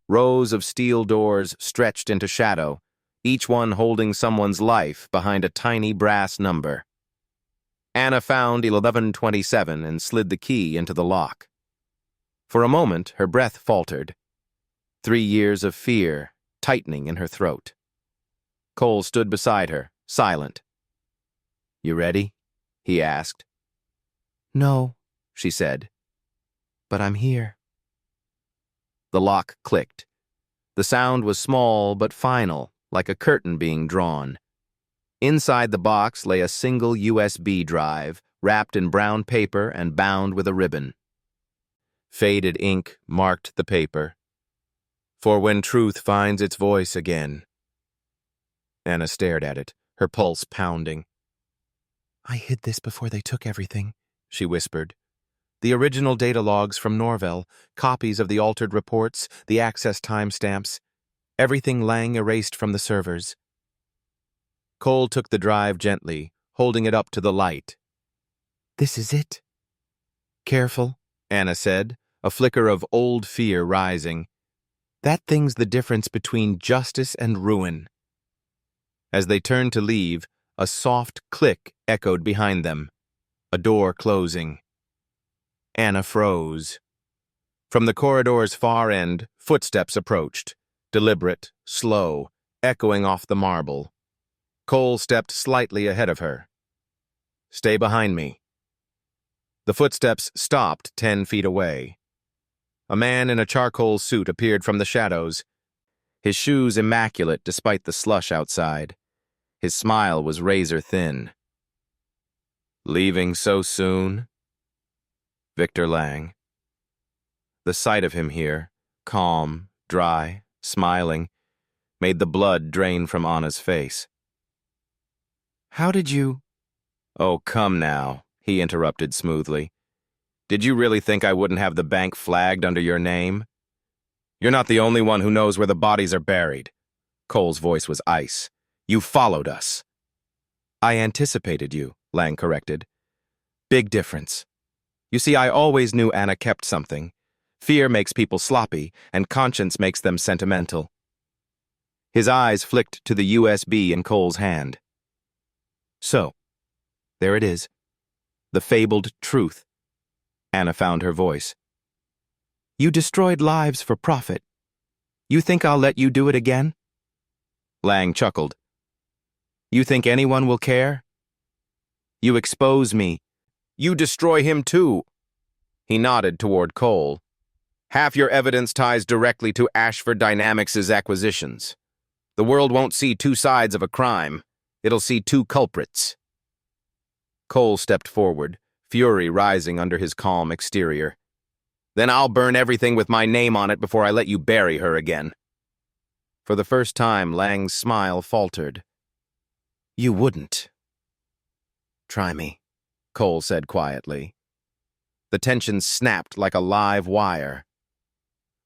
Rows of steel doors stretched into shadow, each one holding someone's life behind a tiny brass number. Anna found 1127 and slid the key into the lock. For a moment, her breath faltered. 3 years of fear tightening in her throat. Cole stood beside her, silent. You ready? He asked. No, she said. But I'm here. The lock clicked. The sound was small but final, like a curtain being drawn. Inside the box lay a single USB drive, wrapped in brown paper and bound with a ribbon. Faded ink marked the paper. For when truth finds its voice again. Anna stared at it, her pulse pounding. I hid this before they took everything, she whispered. The original data logs from Norvell, copies of the altered reports, the access timestamps, everything Lang erased from the servers. Cole took the drive gently, holding it up to the light. This is it. Careful, Anna said, a flicker of old fear rising. That thing's the difference between justice and ruin. As they turned to leave, a soft click echoed behind them, a door closing. Anna froze. From the corridor's far end, footsteps approached, deliberate, slow, echoing off the marble. Cole stepped slightly ahead of her. Stay behind me. The footsteps stopped 10 feet away. A man in a charcoal suit appeared from the shadows, his shoes immaculate despite the slush outside. His smile was razor thin. Leaving so soon? Victor Lang. The sight of him here, calm, dry, smiling, made the blood drain from Anna's face. How did you— Oh, come now, he interrupted smoothly. Did you really think I wouldn't have the bank flagged under your name? You're not the only one who knows where the bodies are buried. Cole's voice was ice. You followed us. I anticipated you, Lang corrected. Big difference. You see, I always knew Anna kept something. Fear makes people sloppy, and conscience makes them sentimental. His eyes flicked to the USB in Cole's hand. So, there it is. The fabled truth. Anna found her voice. You destroyed lives for profit. You think I'll let you do it again? Lang chuckled. You think anyone will care? You expose me. You destroy him too. He nodded toward Cole. Half your evidence ties directly to Ashford Dynamics' acquisitions. The world won't see two sides of a crime. It'll see two culprits. Cole stepped forward, fury rising under his calm exterior. Then I'll burn everything with my name on it before I let you bury her again. For the first time, Lang's smile faltered. You wouldn't. Try me, Cole said quietly. The tension snapped like a live wire.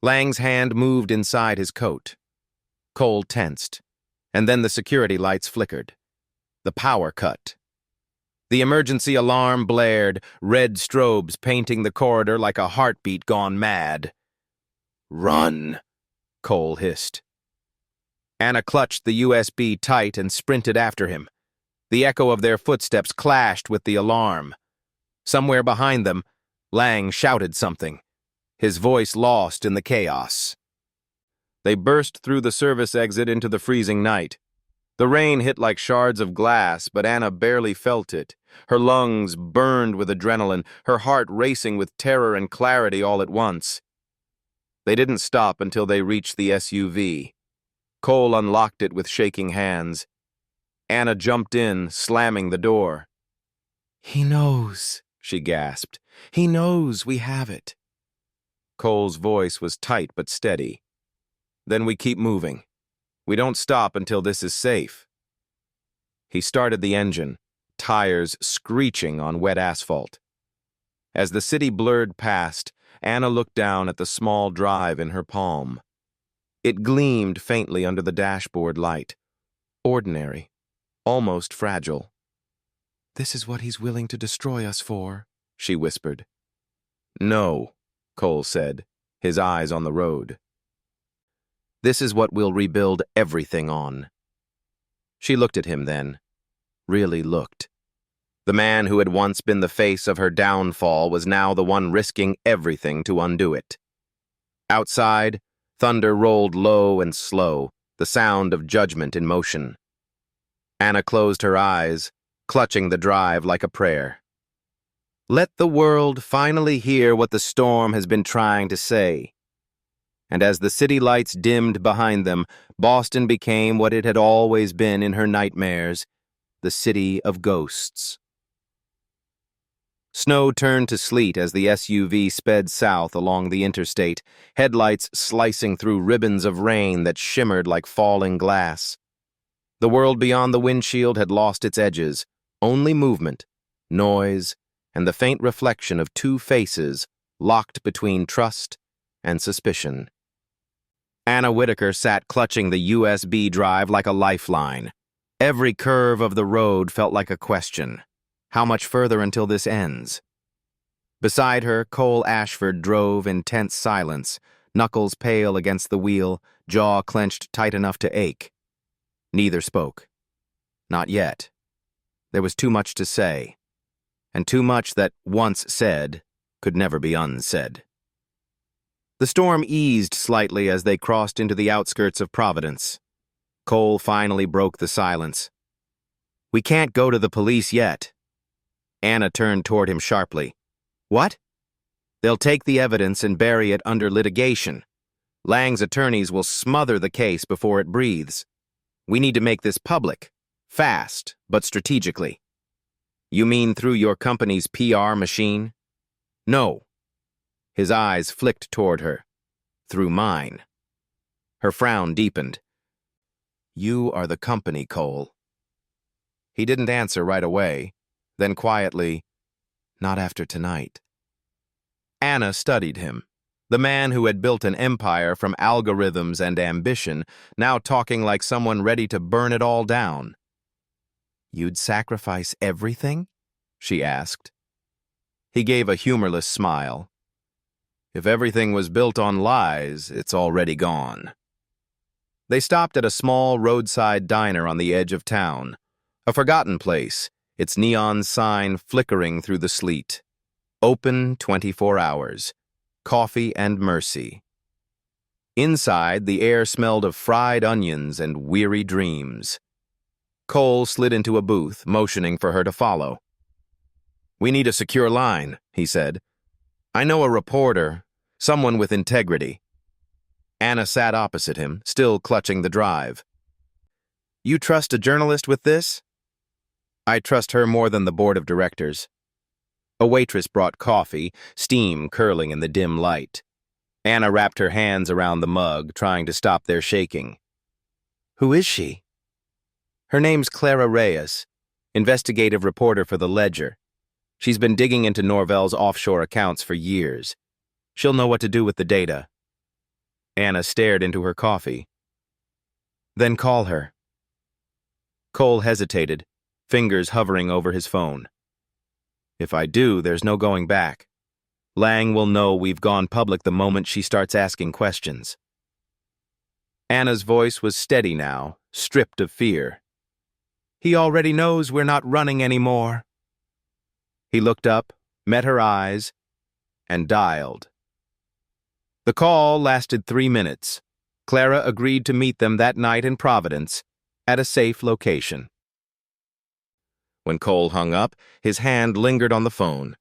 Lang's hand moved inside his coat. Cole tensed, and then the security lights flickered. The power cut. The emergency alarm blared, red strobes painting the corridor like a heartbeat gone mad. Run, Cole hissed. Anna clutched the USB tight and sprinted after him. The echo of their footsteps clashed with the alarm. Somewhere behind them, Lang shouted something, his voice lost in the chaos. They burst through the service exit into the freezing night. The rain hit like shards of glass, but Anna barely felt it. Her lungs burned with adrenaline, her heart racing with terror and clarity all at once. They didn't stop until they reached the SUV. Cole unlocked it with shaking hands. Anna jumped in, slamming the door. He knows, she gasped. He knows we have it. Cole's voice was tight but steady. Then we keep moving. We don't stop until this is safe. He started the engine, tires screeching on wet asphalt. As the city blurred past, Anna looked down at the small drive in her palm. It gleamed faintly under the dashboard light. Ordinary, almost fragile. This is what he's willing to destroy us for, she whispered. No, Cole said, his eyes on the road. This is what we'll rebuild everything on. She looked at him then, really looked. The man who had once been the face of her downfall was now the one risking everything to undo it. Outside, thunder rolled low and slow, the sound of judgment in motion. Anna closed her eyes, clutching the drive like a prayer. Let the world finally hear what the storm has been trying to say. And as the city lights dimmed behind them, Boston became what it had always been in her nightmares, the city of ghosts. Snow turned to sleet as the SUV sped south along the interstate, headlights slicing through ribbons of rain that shimmered like falling glass. The world beyond the windshield had lost its edges, only movement, noise, and the faint reflection of two faces locked between trust and suspicion. Anna Whitaker sat clutching the USB drive like a lifeline. Every curve of the road felt like a question. How much further until this ends? Beside her, Cole Ashford drove in tense silence, knuckles pale against the wheel, jaw clenched tight enough to ache. Neither spoke. Not yet. There was too much to say, and too much that, once said, could never be unsaid. The storm eased slightly as they crossed into the outskirts of Providence. Cole finally broke the silence. We can't go to the police yet. Anna turned toward him sharply. What? They'll take the evidence and bury it under litigation. Lang's attorneys will smother the case before it breathes. We need to make this public, fast, but strategically. You mean through your company's PR machine? No. His eyes flicked toward her. Through mine. Her frown deepened. You are the company, Cole. He didn't answer right away, then quietly, not after tonight. Anna studied him, the man who had built an empire from algorithms and ambition, now talking like someone ready to burn it all down. You'd sacrifice everything? She asked. He gave a humorless smile. If everything was built on lies, it's already gone. They stopped at a small roadside diner on the edge of town, a forgotten place, its neon sign flickering through the sleet. Open 24 hours. Coffee and mercy. Inside, the air smelled of fried onions and weary dreams. Cole slid into a booth, motioning for her to follow. "We need a secure line," he said. "I know a reporter, someone with integrity." Anna sat opposite him, still clutching the drive. "You trust a journalist with this?" "I trust her more than the board of directors." A waitress brought coffee, steam curling in the dim light. Anna wrapped her hands around the mug, trying to stop their shaking. "Who is she?" "Her name's Clara Reyes, investigative reporter for the Ledger. She's been digging into Norvell's offshore accounts for years. She'll know what to do with the data." Anna stared into her coffee. "Then call her." Cole hesitated, fingers hovering over his phone. "If I do, there's no going back. Lang will know we've gone public the moment she starts asking questions." Anna's voice was steady now, stripped of fear. "He already knows we're not running anymore." He looked up, met her eyes, and dialed. The call lasted 3 minutes. Clara agreed to meet them that night in Providence, at a safe location. When Cole hung up, his hand lingered on the phone.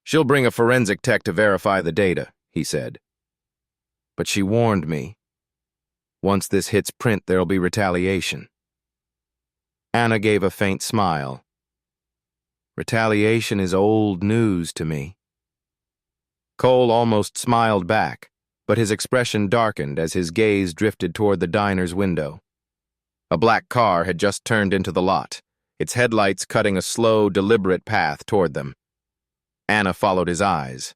"She'll bring a forensic tech to verify the data," he said. "But she warned me. Once this hits print, there'll be retaliation." Anna gave a faint smile. "Retaliation is old news to me." Cole almost smiled back, but his expression darkened as his gaze drifted toward the diner's window. A black car had just turned into the lot, its headlights cutting a slow, deliberate path toward them. Anna followed his eyes.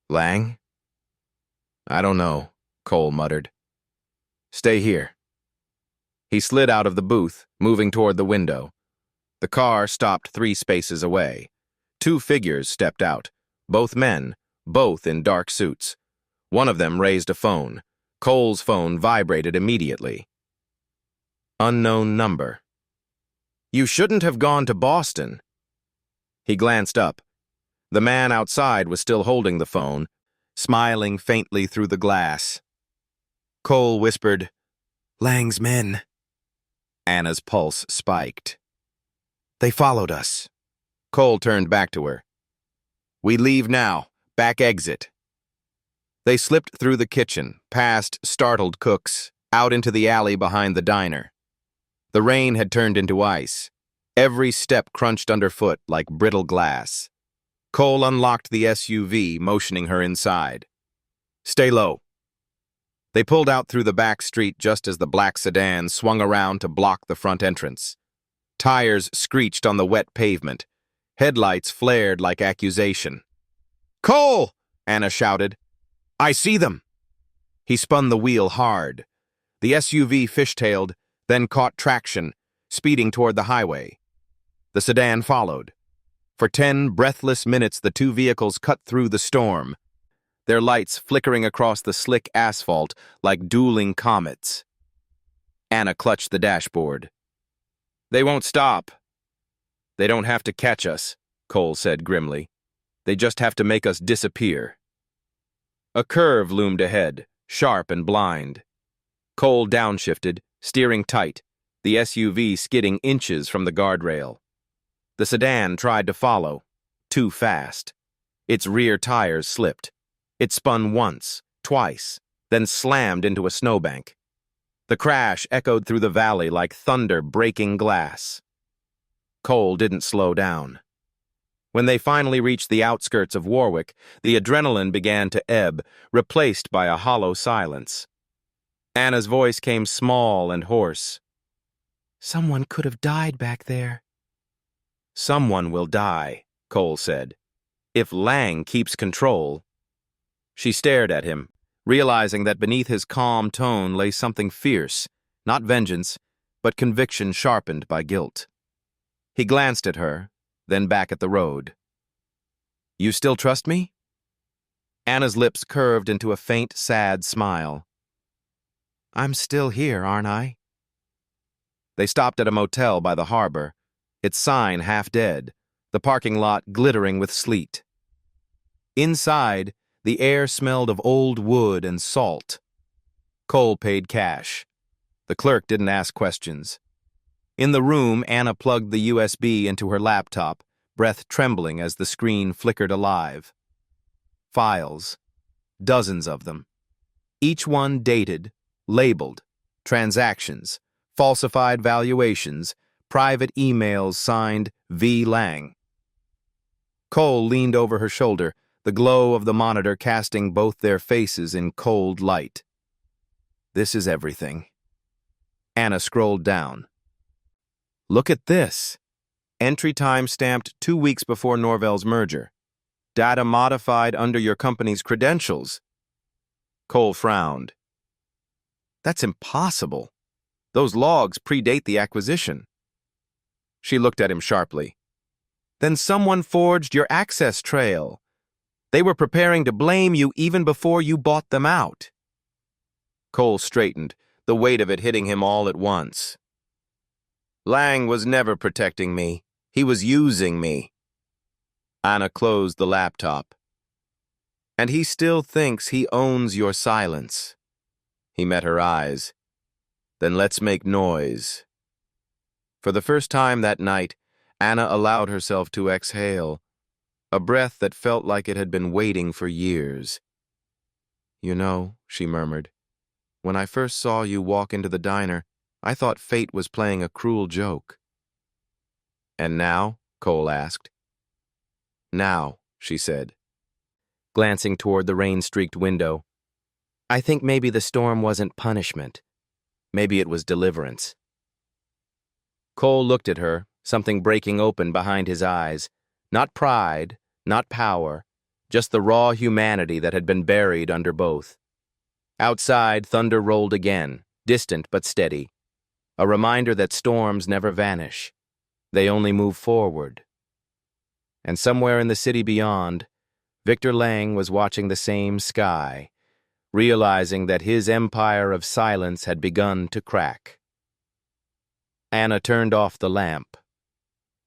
"Lang?" "I don't know," Cole muttered. "Stay here." He slid out of the booth, moving toward the window. The car stopped 3 spaces away. 2 figures stepped out, both men, both in dark suits. One of them raised a phone. Cole's phone vibrated immediately. Unknown number. "You shouldn't have gone to Boston." He glanced up. The man outside was still holding the phone, smiling faintly through the glass. Cole whispered, "Lang's men." Anna's pulse spiked. "They followed us." Cole turned back to her. "We leave now. Back exit." They slipped through the kitchen, past startled cooks, out into the alley behind the diner. The rain had turned into ice. Every step crunched underfoot like brittle glass. Cole unlocked the SUV, motioning her inside. "Stay low." They pulled out through the back street just as the black sedan swung around to block the front entrance. Tires screeched on the wet pavement. Headlights flared like accusation. "Cole!" Anna shouted. "I see them!" He spun the wheel hard. The SUV fishtailed, then caught traction, speeding toward the highway. The sedan followed. For 10 breathless minutes, the 2 vehicles cut through the storm, their lights flickering across the slick asphalt like dueling comets. Anna clutched the dashboard. "They won't stop." "They don't have to catch us," Cole said grimly. "They just have to make us disappear." A curve loomed ahead, sharp and blind. Cole downshifted, steering tight, the SUV skidding inches from the guardrail. The sedan tried to follow, too fast. Its rear tires slipped. It spun once, twice, then slammed into a snowbank. The crash echoed through the valley like thunder breaking glass. Cole didn't slow down. When they finally reached the outskirts of Warwick, the adrenaline began to ebb, replaced by a hollow silence. Anna's voice came small and hoarse. "Someone could have died back there." "Someone will die," Cole said. "If Lang keeps control." She stared at him, realizing that beneath his calm tone lay something fierce, not vengeance, but conviction sharpened by guilt. He glanced at her, then back at the road. "You still trust me?" Anna's lips curved into a faint, sad smile. I'm still here, aren't I? They stopped at a motel by the harbor, its sign half dead, the parking lot glittering with sleet. Inside, the air smelled of old wood and salt. Cole paid cash. The clerk didn't ask questions. In the room, Anna plugged the USB into her laptop, breath trembling as the screen flickered alive. Files. Dozens of them. Each one dated, labeled, transactions, falsified valuations, private emails signed V. Lang. Cole leaned over her shoulder, the glow of the monitor casting both their faces in cold light. This is everything. Anna scrolled down. Look at this. Entry time stamped 2 weeks before Norvell's merger. Data modified under your company's credentials. Cole frowned. That's impossible. Those logs predate the acquisition. She looked at him sharply. Then someone forged your access trail. They were preparing to blame you even before you bought them out. Cole straightened, the weight of it hitting him all at once. Lang was never protecting me. He was using me. Anna closed the laptop. And he still thinks he owns your silence. He met her eyes. Then let's make noise. For the first time that night, Anna allowed herself to exhale, a breath that felt like it had been waiting for years. You know, she murmured, when I first saw you walk into the diner, I thought fate was playing a cruel joke. And now? Cole asked. Now, she said, glancing toward the rain-streaked window. I think maybe the storm wasn't punishment. Maybe it was deliverance. Cole looked at her, something breaking open behind his eyes. Not pride, not power, just the raw humanity that had been buried under both. Outside, thunder rolled again, distant but steady. A reminder that storms never vanish. They only move forward. And somewhere in the city beyond, Victor Lang was watching the same sky, realizing that his empire of silence had begun to crack. Anna turned off the lamp.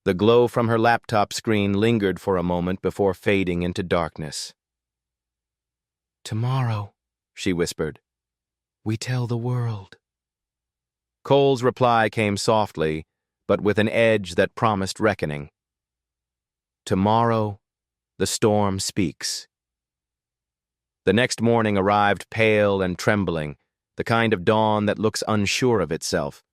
The glow from her laptop screen lingered for a moment before fading into darkness. Tomorrow, she whispered, we tell the world. Cole's reply came softly, but with an edge that promised reckoning. Tomorrow, the storm speaks. The next morning arrived pale and trembling, the kind of dawn that looks unsure of itself.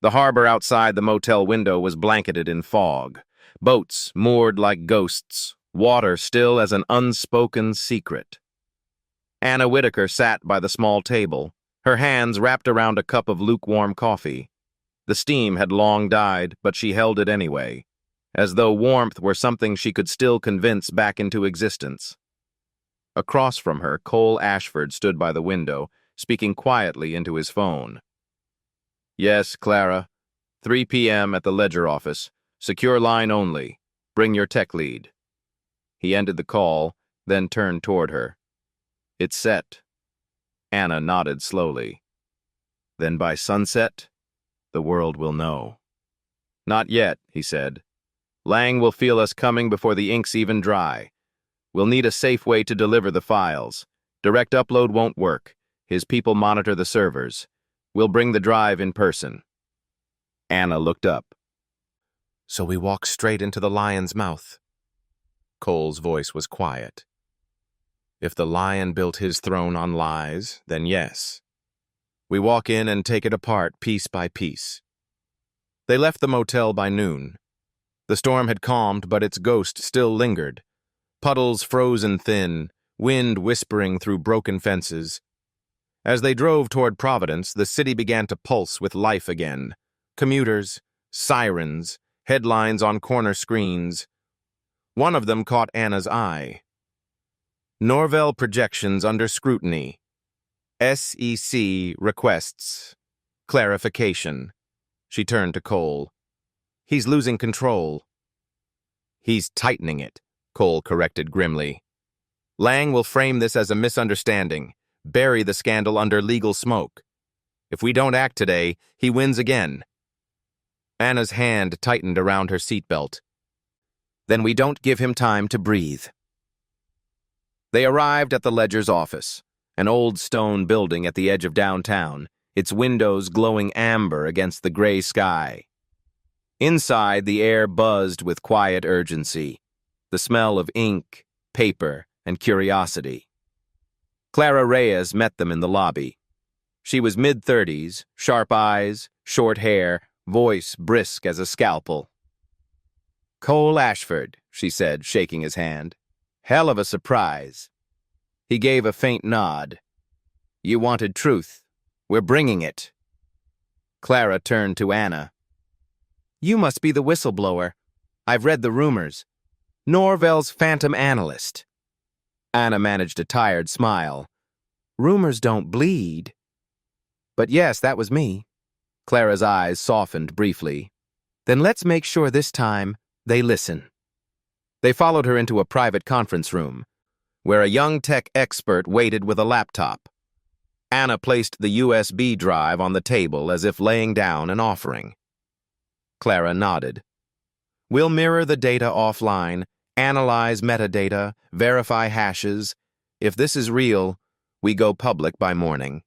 The harbor outside the motel window was blanketed in fog. Boats moored like ghosts, water still as an unspoken secret. Anna Whitaker sat by the small table, her hands wrapped around a cup of lukewarm coffee. The steam had long died, but she held it anyway, as though warmth were something she could still convince back into existence. Across from her, Cole Ashford stood by the window, speaking quietly into his phone. Yes, Clara. 3 p.m. at the ledger office. Secure line only. Bring your tech lead. He ended the call, then turned toward her. It's set. Anna nodded slowly. Then by sunset, the world will know. Not yet, he said. Lang will feel us coming before the ink's even dry. We'll need a safe way to deliver the files. Direct upload won't work. His people monitor the servers. We'll bring the drive in person. Anna looked up. So we walk straight into the lion's mouth. Cole's voice was quiet. If the lion built his throne on lies, then yes. We walk in and take it apart piece by piece. They left the motel by noon. The storm had calmed, but its ghost still lingered. Puddles frozen thin, wind whispering through broken fences. As they drove toward Providence, the city began to pulse with life again. Commuters, sirens, headlines on corner screens. One of them caught Anna's eye. Norvell projections under scrutiny. SEC requests clarification. She turned to Cole. He's losing control. He's tightening it, Cole corrected grimly. Lang will frame this as a misunderstanding, bury the scandal under legal smoke. If we don't act today, he wins again. Anna's hand tightened around her seatbelt. Then we don't give him time to breathe. They arrived at the Ledger's office, an old stone building at the edge of downtown, its windows glowing amber against the gray sky. Inside, the air buzzed with quiet urgency, the smell of ink, paper, and curiosity. Clara Reyes met them in the lobby. She was mid-30s, sharp eyes, short hair, voice brisk as a scalpel. "Cole Ashford," she said, shaking his hand. "Hell of a surprise." He gave a faint nod. "You wanted truth. We're bringing it." Clara turned to Anna. "You must be the whistleblower. I've read the rumors. Norvell's phantom analyst." Anna managed a tired smile. "Rumors don't bleed." "But yes, that was me." Clara's eyes softened briefly. "Then let's make sure this time they listen." They followed her into a private conference room, where a young tech expert waited with a laptop. Anna placed the USB drive on the table as if laying down an offering. Clara nodded. "We'll mirror the data offline, analyze metadata, verify hashes. If this is real, we go public by morning."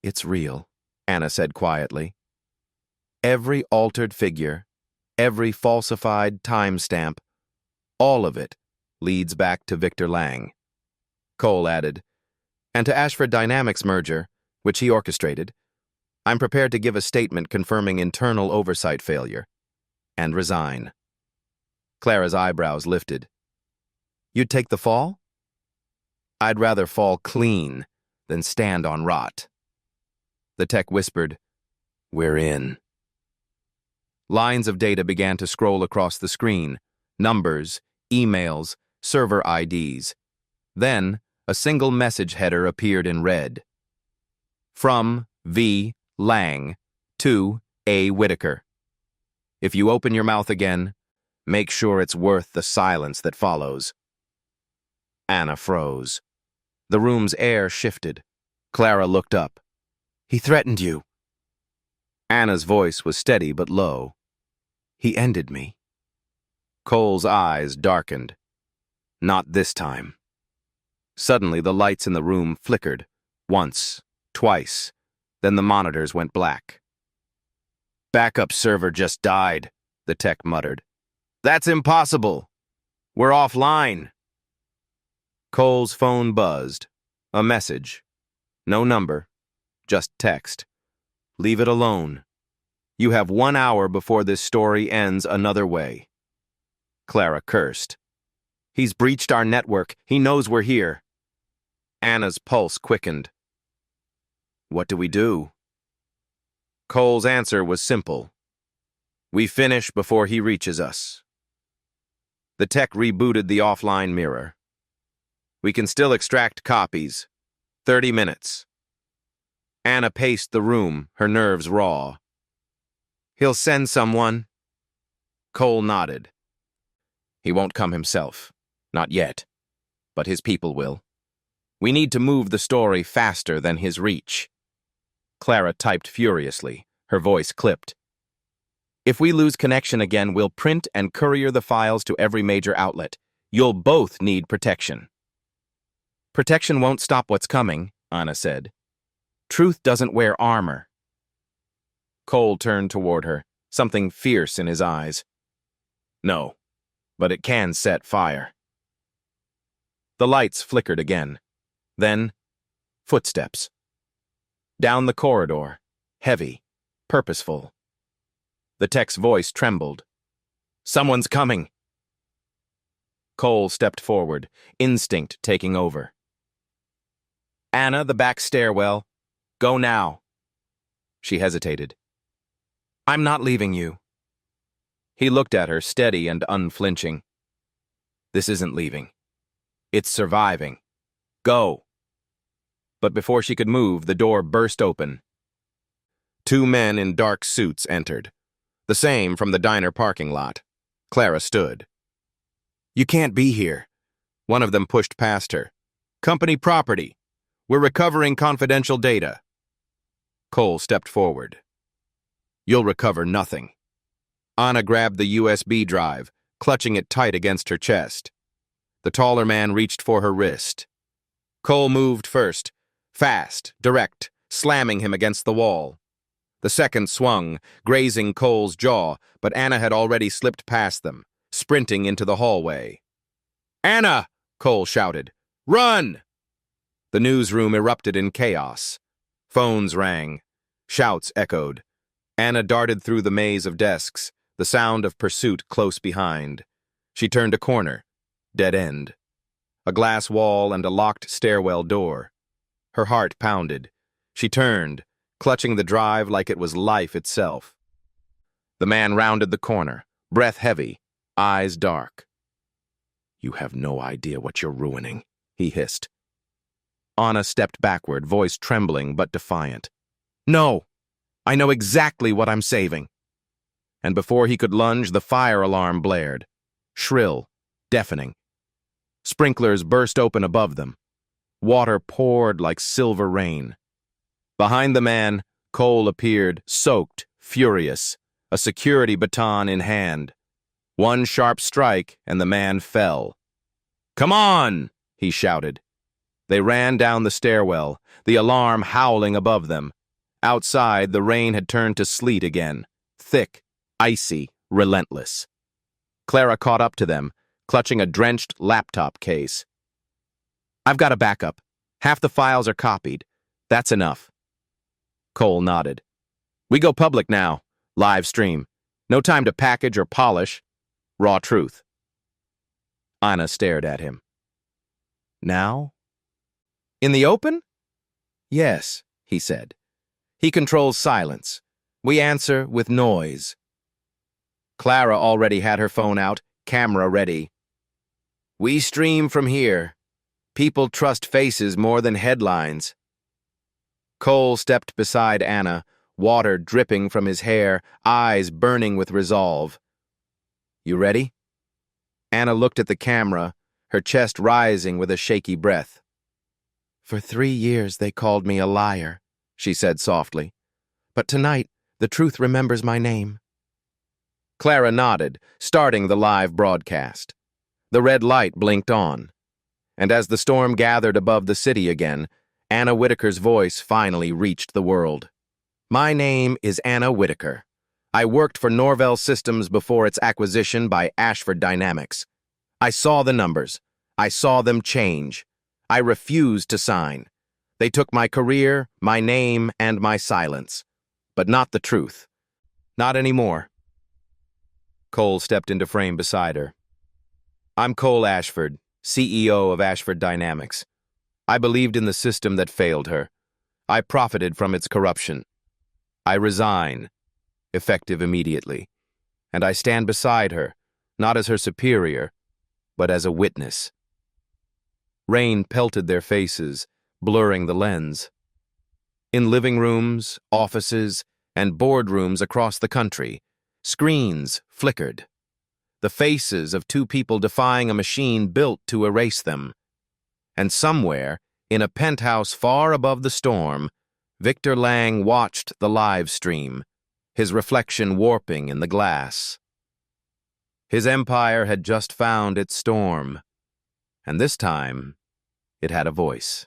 "It's real," Anna said quietly. "Every altered figure, every falsified timestamp, all of it leads back to Victor Lang." Cole added, "And to Ashford Dynamics merger, which he orchestrated. I'm prepared to give a statement confirming internal oversight failure and resign." Clara's eyebrows lifted. "You'd take the fall?" "I'd rather fall clean than stand on rot." The tech whispered, "We're in." Lines of data began to scroll across the screen, numbers, emails, server IDs. Then, a single message header appeared in red. From V. Lang to A. Whitaker. If you open your mouth again, make sure it's worth the silence that follows. Anna froze. The room's air shifted. Clara looked up. "He threatened you." Anna's voice was steady but low. "He ended me." Cole's eyes darkened. "Not this time." Suddenly, the lights in the room flickered. Once, twice. Then the monitors went black. "Backup server just died," the tech muttered. "That's impossible. We're offline." Cole's phone buzzed. A message. No number. Just text. "Leave it alone. You have 1 hour before this story ends another way." Clara cursed. "He's breached our network. He knows we're here." Anna's pulse quickened. "What do we do?" Cole's answer was simple. "We finish before he reaches us." The tech rebooted the offline mirror. "We can still extract copies. 30 minutes. Anna paced the room, her nerves raw. "He'll send someone." Cole nodded. "He won't come himself. Not yet. But his people will. We need to move the story faster than his reach." Clara typed furiously, her voice clipped. "If we lose connection again, we'll print and courier the files to every major outlet. You'll both need protection." "Protection won't stop what's coming," Anna said. "Truth doesn't wear armor." Cole turned toward her, something fierce in his eyes. "No, but it can set fire." The lights flickered again. Then, footsteps. Down the corridor, heavy, purposeful. The tech's voice trembled. "Someone's coming." Cole stepped forward, instinct taking over. "Anna, the back stairwell. Go now." She hesitated. "I'm not leaving you." He looked at her, steady and unflinching. "This isn't leaving. It's surviving. Go." But before she could move, the door burst open. 2 men in dark suits entered. The same from the diner parking lot. Clara stood. "You can't be here." One of them pushed past her. "Company property. We're recovering confidential data." Cole stepped forward. "You'll recover nothing." Anna grabbed the USB drive, clutching it tight against her chest. The taller man reached for her wrist. Cole moved first, fast, direct, slamming him against the wall. The second swung, grazing Cole's jaw, but Anna had already slipped past them, sprinting into the hallway. "Anna!" Cole shouted. "Run!" The newsroom erupted in chaos. Phones rang. Shouts echoed. Anna darted through the maze of desks, the sound of pursuit close behind. She turned a corner. Dead end. A glass wall and a locked stairwell door. Her heart pounded. She turned, clutching the drive like it was life itself. The man rounded the corner, breath heavy, eyes dark. "You have no idea what you're ruining," he hissed. Anna stepped backward, voice trembling but defiant. "No, I know exactly what I'm saving." And before he could lunge, the fire alarm blared. Shrill, deafening. Sprinklers burst open above them. Water poured like silver rain. Behind the man, Cole appeared, soaked, furious, a security baton in hand. One sharp strike, and the man fell. "Come on!" he shouted. They ran down the stairwell, the alarm howling above them. Outside, the rain had turned to sleet again, thick, icy, relentless. Clara caught up to them, clutching a drenched laptop case. "I've got a backup. Half the files are copied. That's enough." Cole nodded. "We go public now. Live stream. No time to package or polish. Raw truth." Anna stared at him. "Now?" "In the open?" "Yes," he said. "He controls silence. We answer with noise." Clara already had her phone out, camera ready. "We stream from here. People trust faces more than headlines." Cole stepped beside Anna, water dripping from his hair, eyes burning with resolve. "You ready?" Anna looked at the camera, her chest rising with a shaky breath. "For 3 years they called me a liar," she said softly. "But tonight, the truth remembers my name." Clara nodded, starting the live broadcast. The red light blinked on. And as the storm gathered above the city again, Anna Whitaker's voice finally reached the world. "My name is Anna Whitaker. I worked for Norvell Systems before its acquisition by Ashford Dynamics. I saw the numbers. I saw them change. I refused to sign. They took my career, my name, and my silence. But not the truth. Not anymore." Cole stepped into frame beside her. "I'm Cole Ashford, CEO of Ashford Dynamics. I believed in the system that failed her. I profited from its corruption. I resign, effective immediately. And I stand beside her, not as her superior, but as a witness." Rain pelted their faces, blurring the lens. In living rooms, offices, and boardrooms across the country, screens flickered. The faces of 2 people defying a machine built to erase them. And somewhere, in a penthouse far above the storm, Victor Lang watched the live stream, his reflection warping in the glass. His empire had just found its storm, and this time, it had a voice.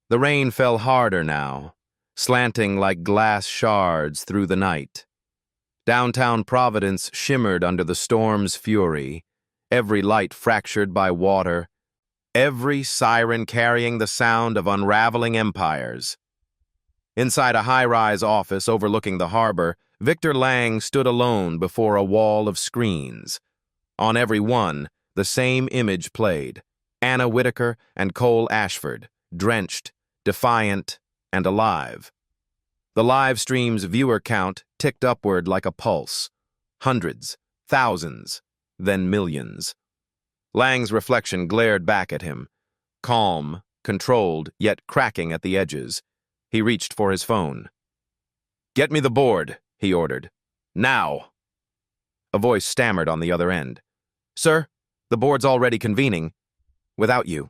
The rain fell harder now, slanting like glass shards through the night. Downtown Providence shimmered under the storm's fury, every light fractured by water, every siren carrying the sound of unraveling empires. Inside a high-rise office overlooking the harbor, Victor Lang stood alone before a wall of screens. On every one, the same image played: Anna Whitaker and Cole Ashford, drenched, defiant, and alive. The live stream's viewer count ticked upward like a pulse. Hundreds, thousands, then millions. Lang's reflection glared back at him. Calm, controlled, yet cracking at the edges. He reached for his phone. "Get me the board," he ordered. "Now!" A voice stammered on the other end. "Sir, the board's already convening. without you.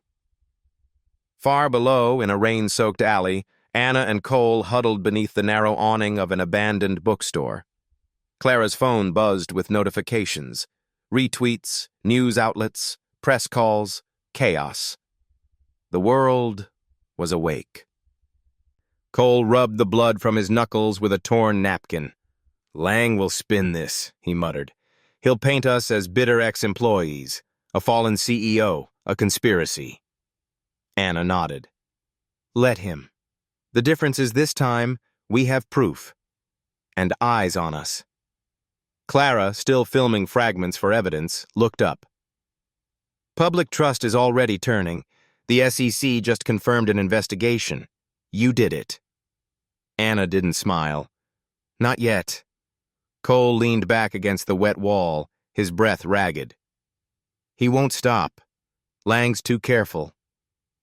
Far below, in a rain-soaked alley, Anna and Cole huddled beneath the narrow awning of an abandoned bookstore. Clara's phone buzzed with notifications. Retweets, news outlets, press calls, chaos. The world was awake. Cole rubbed the blood from his knuckles with a torn napkin. "Lang will spin this," he muttered. "He'll paint us as bitter ex-employees, a fallen CEO, a conspiracy." Anna nodded. "Let him. The difference is this time, we have proof. And eyes on us." Clara, still filming fragments for evidence, looked up. "Public trust is already turning. The SEC just confirmed an investigation. You did it." Anna didn't smile. "Not yet." Cole leaned back against the wet wall, his breath ragged. "He won't stop. Lang's too careful.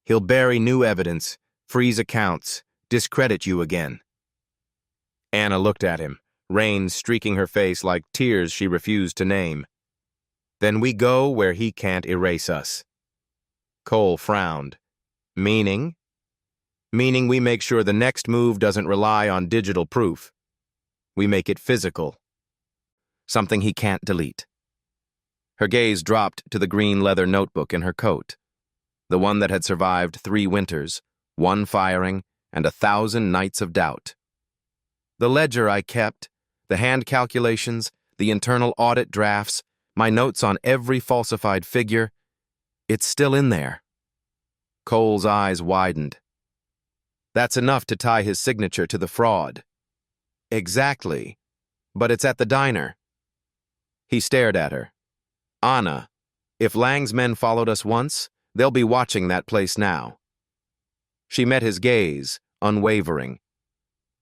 He'll bury new evidence, freeze accounts, discredit you again." Anna looked at him, rain streaking her face like tears she refused to name. "Then we go where he can't erase us." Cole frowned. "Meaning?" "Meaning we make sure the next move doesn't rely on digital proof. We make it physical. Something he can't delete." Her gaze dropped to the green leather notebook in her coat, the one that had survived 3 winters, 1 firing, and 1,000 nights of doubt. "The ledger I kept, the hand calculations, the internal audit drafts, my notes on every falsified figure, it's still in there." Cole's eyes widened. "That's enough to tie his signature to the fraud." "Exactly. But it's at the diner." He stared at her. "Anna, if Lang's men followed us once, they'll be watching that place now." She met his gaze, unwavering.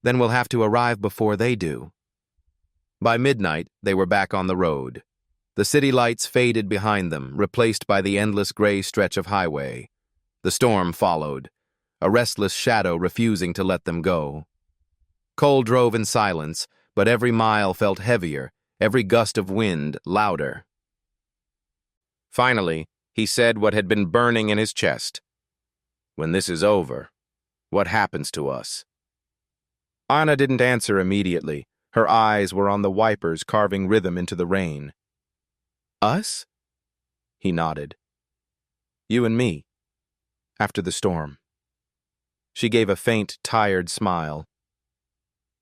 "Then we'll have to arrive before they do." By midnight, they were back on the road. The city lights faded behind them, replaced by the endless gray stretch of highway. The storm followed, a restless shadow refusing to let them go. Cole drove in silence, but every mile felt heavier, every gust of wind louder. Finally, he said what had been burning in his chest. "When this is over, what happens to us?" Anna didn't answer immediately. Her eyes were on the wipers carving rhythm into the rain. "Us?" He nodded. "You and me. After the storm." She gave a faint, tired smile.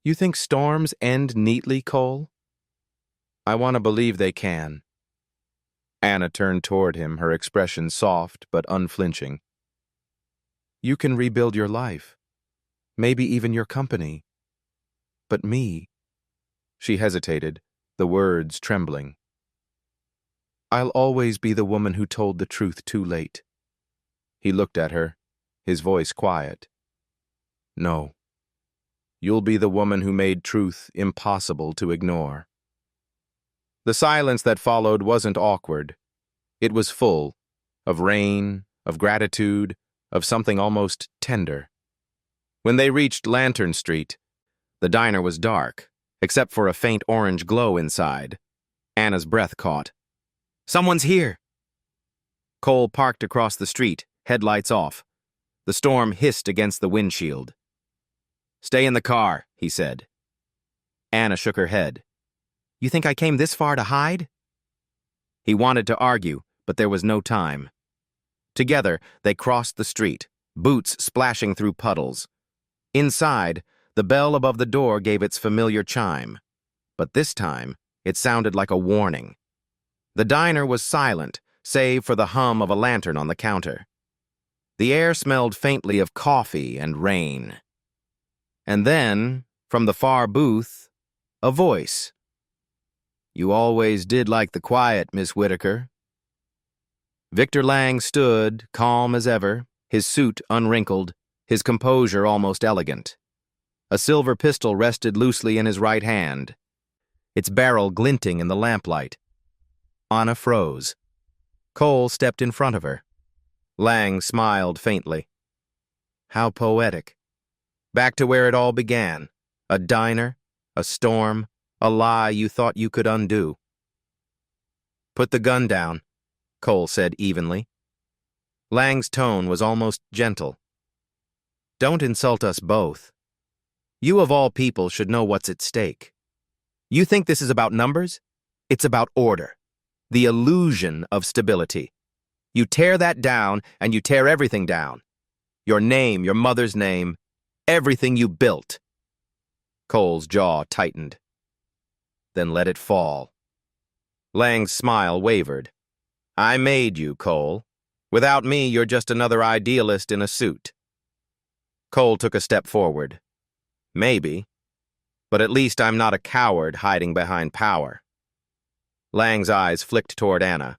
"You think storms end neatly, Cole?" "I want to believe they can." Anna turned toward him, her expression soft but unflinching. "You can rebuild your life, maybe even your company. But me—" She hesitated, the words trembling. "I'll always be the woman who told the truth too late." He looked at her, his voice quiet. "No. You'll be the woman who made truth impossible to ignore." The silence that followed wasn't awkward. It was full, of rain, of gratitude, of something almost tender. When they reached Lantern Street, the diner was dark, except for a faint orange glow inside. Anna's breath caught. "Someone's here!" Cole parked across the street, headlights off. The storm hissed against the windshield. "Stay in the car," he said. Anna shook her head. "You think I came this far to hide?" He wanted to argue, but there was no time. Together, they crossed the street, boots splashing through puddles. Inside, the bell above the door gave its familiar chime. But this time, it sounded like a warning. The diner was silent, save for the hum of a lantern on the counter. The air smelled faintly of coffee and rain. And then, from the far booth, a voice. "You always did like the quiet, Miss Whitaker." Victor Lang stood, calm as ever, his suit unwrinkled, his composure almost elegant. A silver pistol rested loosely in his right hand, its barrel glinting in the lamplight. Anna froze. Cole stepped in front of her. Lang smiled faintly. How poetic. Back to where it all began. A diner, a storm, a lie you thought you could undo. "Put the gun down," Cole said evenly. Lang's tone was almost gentle. Don't insult us both. You of all people should know what's at stake. You think this is about numbers? It's about order. The illusion of stability. You tear that down, and you tear everything down. Your name, your mother's name, everything you built. Cole's jaw tightened. Then let it fall. Lang's smile wavered. I made you, Cole. Without me, you're just another idealist in a suit. Cole took a step forward. Maybe, but at least I'm not a coward hiding behind power. Lang's eyes flicked toward Anna.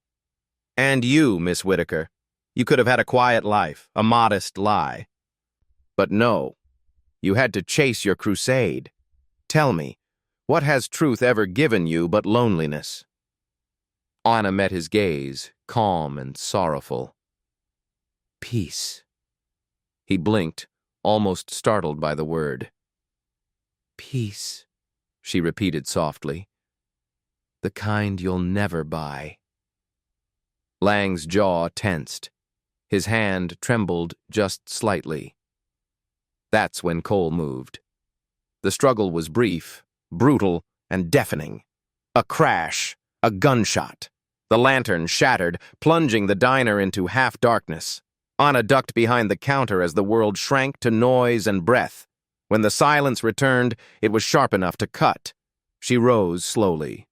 And you, Miss Whitaker. You could have had a quiet life, a modest lie. But no, you had to chase your crusade. Tell me, what has truth ever given you but loneliness? Anna met his gaze, calm and sorrowful. Peace. He blinked, almost startled by the word. Peace, she repeated softly. The kind you'll never buy. Lang's jaw tensed. His hand trembled just slightly. That's when Cole moved. The struggle was brief, brutal, and deafening. A crash, a gunshot. The lantern shattered, plunging the diner into half-darkness. Anna ducked behind the counter as the world shrank to noise and breath. When the silence returned, it was sharp enough to cut. She rose slowly.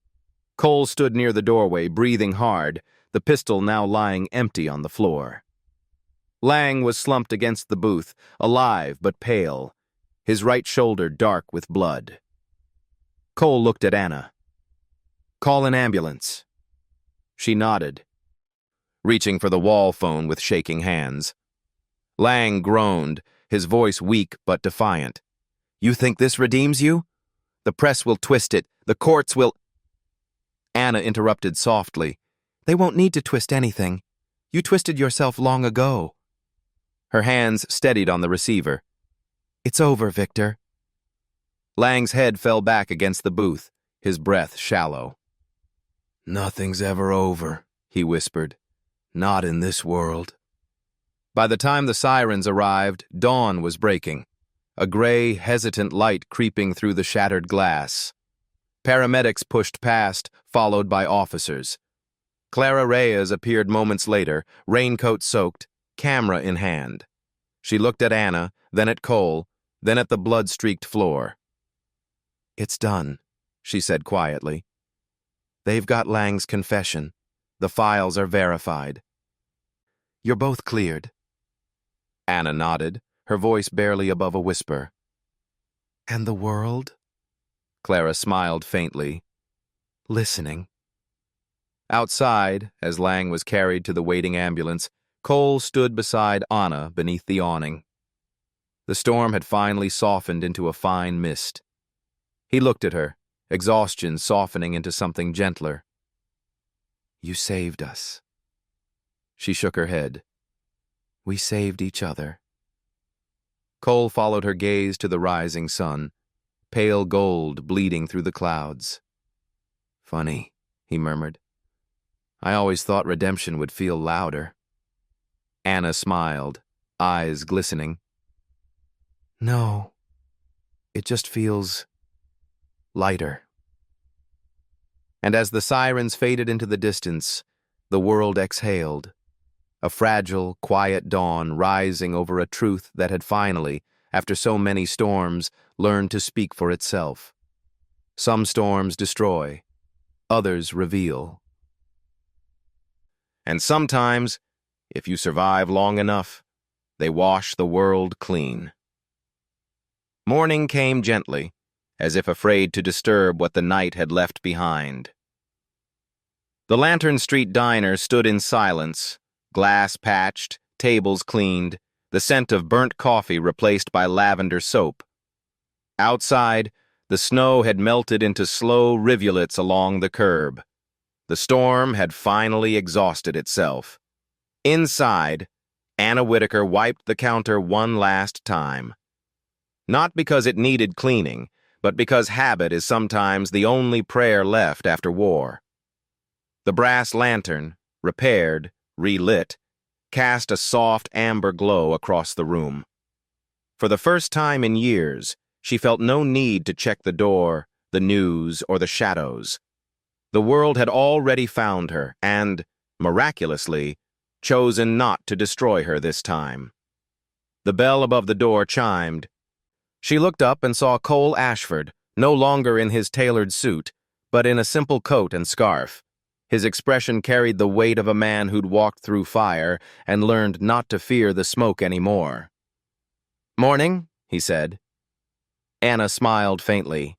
Cole stood near the doorway, breathing hard, the pistol now lying empty on the floor. Lang was slumped against the booth, alive but pale, his right shoulder dark with blood. Cole looked at Anna. Call an ambulance. She nodded, reaching for the wall phone with shaking hands. Lang groaned, his voice weak but defiant. You think this redeems you? The press will twist it, the courts will... Anna interrupted softly. They won't need to twist anything. You twisted yourself long ago. Her hands steadied on the receiver. It's over, Victor. Lang's head fell back against the booth, his breath shallow. Nothing's ever over, he whispered. Not in this world. By the time the sirens arrived, dawn was breaking, a gray, hesitant light creeping through the shattered glass. Paramedics pushed past, followed by officers. Clara Reyes appeared moments later, raincoat soaked, camera in hand. She looked at Anna, then at Cole, then at the blood-streaked floor. It's done, she said quietly. They've got Lang's confession. The files are verified. You're both cleared. Anna nodded, her voice barely above a whisper. And the world? Clara smiled faintly. Listening. Outside, as Lang was carried to the waiting ambulance, Cole stood beside Anna beneath the awning. The storm had finally softened into a fine mist. He looked at her, exhaustion softening into something gentler. You saved us. She shook her head. We saved each other. Cole followed her gaze to the rising sun, pale gold bleeding through the clouds. Funny, he murmured. I always thought redemption would feel louder. Anna smiled, eyes glistening. No, it just feels lighter. And as the sirens faded into the distance, the world exhaled, a fragile, quiet dawn rising over a truth that had finally, after so many storms, learned to speak for itself. Some storms destroy, others reveal. And sometimes, if you survive long enough, they wash the world clean. Morning came gently, as if afraid to disturb what the night had left behind. The Lantern Street diner stood in silence, glass patched, tables cleaned, the scent of burnt coffee replaced by lavender soap. Outside, the snow had melted into slow rivulets along the curb. The storm had finally exhausted itself. Inside, Anna Whitaker wiped the counter one last time. Not because it needed cleaning, but because habit is sometimes the only prayer left after war. The brass lantern, repaired, relit, cast a soft amber glow across the room. For the first time in years, she felt no need to check the door, the news, or the shadows. The world had already found her and, miraculously, chosen not to destroy her this time. The bell above the door chimed. She looked up and saw Cole Ashford, no longer in his tailored suit, but in a simple coat and scarf. His expression carried the weight of a man who'd walked through fire and learned not to fear the smoke anymore. "Morning," he said. Anna smiled faintly.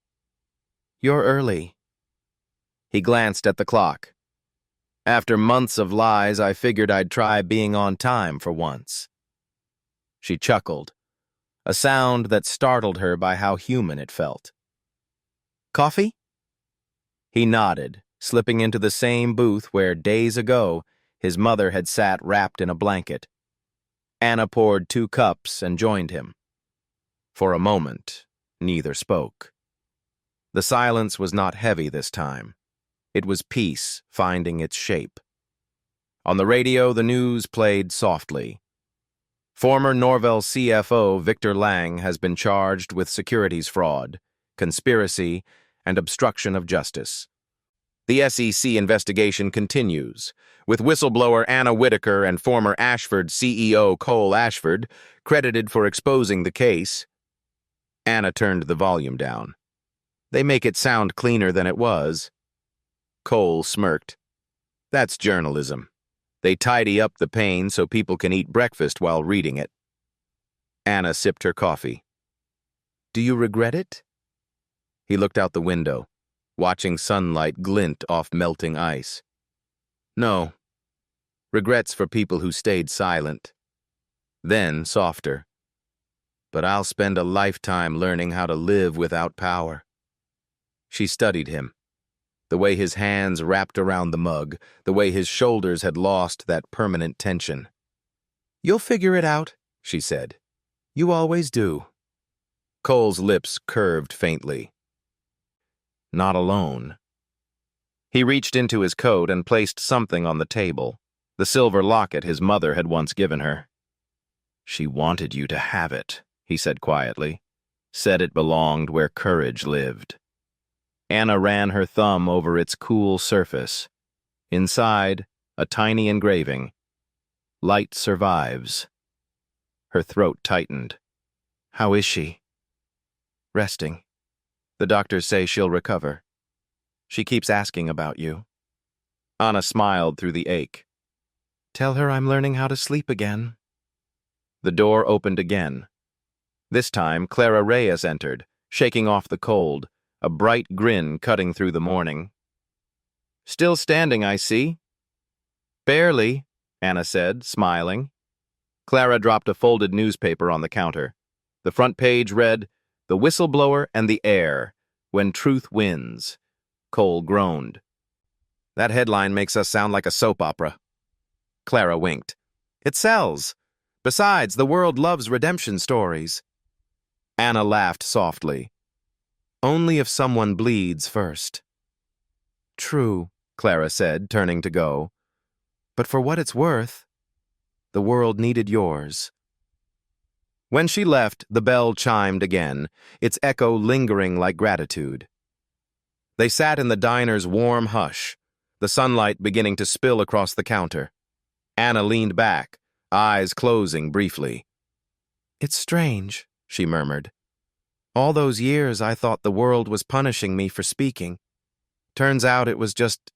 "You're early." He glanced at the clock. "After months of lies, I figured I'd try being on time for once." She chuckled, a sound that startled her by how human it felt. "Coffee?" He nodded, slipping into the same booth where, days ago, his mother had sat wrapped in a blanket. Anna poured 2 cups and joined him. For a moment, neither spoke. The silence was not heavy this time. It was peace finding its shape. On the radio, the news played softly. Former Norvell CFO Victor Lang has been charged with securities fraud, conspiracy, and obstruction of justice. The SEC investigation continues, with whistleblower Anna Whitaker and former Ashford CEO Cole Ashford credited for exposing the case. Anna turned the volume down. "They make it sound cleaner than it was." Cole smirked. "That's journalism. They tidy up the pain so people can eat breakfast while reading it." Anna sipped her coffee. "Do you regret it?" He looked out the window, watching sunlight glint off melting ice. "No. Regrets for people who stayed silent." Then, softer. "But I'll spend a lifetime learning how to live without power." She studied him. The way his hands wrapped around the mug, the way his shoulders had lost that permanent tension. "You'll figure it out," she said. "You always do." Cole's lips curved faintly. "Not alone." He reached into his coat and placed something on the table, the silver locket his mother had once given her. "She wanted you to have it," he said quietly. "Said it belonged where courage lived." Anna ran her thumb over its cool surface. Inside, a tiny engraving. "Light survives." Her throat tightened. "How is she?" "Resting. The doctors say she'll recover. She keeps asking about you." Anna smiled through the ache. "Tell her I'm learning how to sleep again." The door opened again. This time, Clara Reyes entered, shaking off the cold, a bright grin cutting through the morning. "Still standing, I see." "Barely," Anna said, smiling. Clara dropped a folded newspaper on the counter. The front page read, "The Whistleblower and the Heir, When Truth Wins." Cole groaned. "That headline makes us sound like a soap opera." Clara winked. "It sells. Besides, the world loves redemption stories." Anna laughed softly. "Only if someone bleeds first." "True," Clara said, turning to go. "But for what it's worth, the world needed yours." When she left, the bell chimed again, its echo lingering like gratitude. They sat in the diner's warm hush, the sunlight beginning to spill across the counter. Anna leaned back, eyes closing briefly. "It's strange," she murmured. "All those years I thought the world was punishing me for speaking. Turns out it was just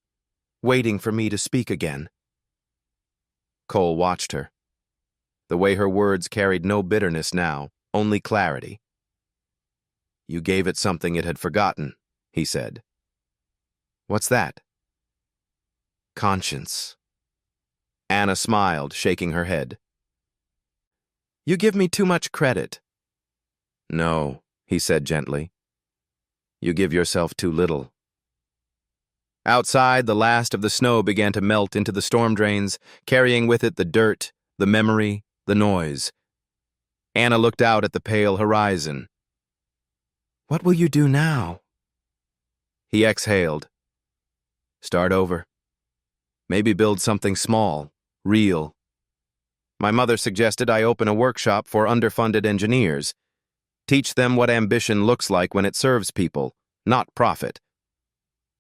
waiting for me to speak again." Cole watched her. The way her words carried no bitterness now, only clarity. "You gave it something it had forgotten," he said. "What's that?" "Conscience." Anna smiled, shaking her head. "You give me too much credit." "No," he said gently. "You give yourself too little." Outside, the last of the snow began to melt into the storm drains, carrying with it the dirt, the memory, the noise. Anna looked out at the pale horizon. "What will you do now?" He exhaled. "Start over. Maybe build something small, real. My mother suggested I open a workshop for underfunded engineers. Teach them what ambition looks like when it serves people, not profit.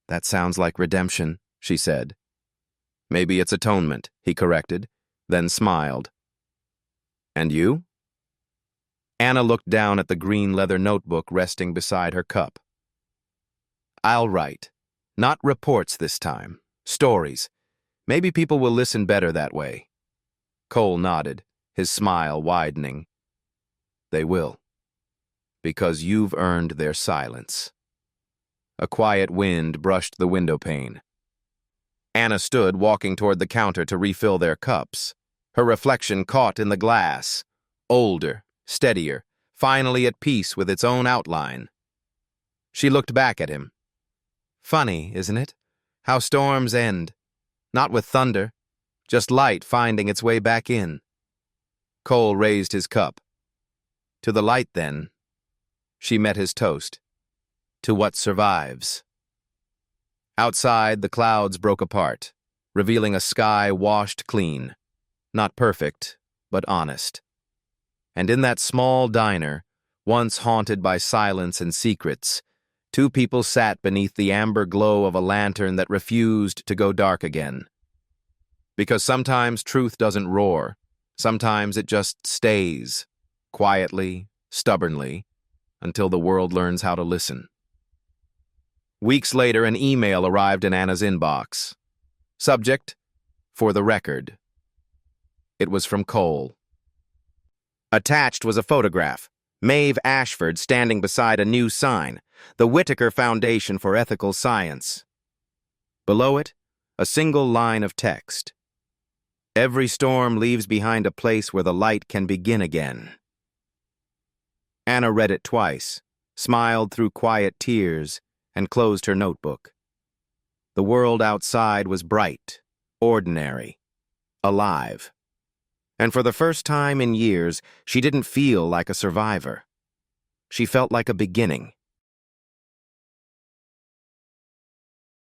That sounds like redemption, she said. Maybe it's atonement, he corrected, then smiled. And you? Anna looked down at the green leather notebook resting beside her cup. I'll write. Not reports this time. Stories. Maybe people will listen better that way. Cole nodded, his smile widening. They will. Because you've earned their silence. A quiet wind brushed the window pane. Anna stood walking toward the counter to refill their cups. Her reflection caught in the glass. Older, steadier, finally at peace with its own outline. She looked back at him. Funny, isn't it? How storms end. Not with thunder, just light finding its way back in. Cole raised his cup. To the light, then. She met his toast. To what survives. Outside, the clouds broke apart, revealing a sky washed clean. Not perfect, but honest. And in that small diner, once haunted by silence and secrets, two people sat beneath the amber glow of a lantern that refused to go dark again. Because sometimes truth doesn't roar. Sometimes it just stays, quietly, stubbornly, until the world learns how to listen. Weeks later, an email arrived in Anna's inbox. Subject, for the record. It was from Cole. Attached was a photograph. Maeve Ashford standing beside a new sign, the Whitaker Foundation for Ethical Science. Below it, a single line of text. Every storm leaves behind a place where the light can begin again. Anna read it twice, smiled through quiet tears, and closed her notebook. The world outside was bright, ordinary, alive. And for the first time in years, she didn't feel like a survivor. She felt like a beginning,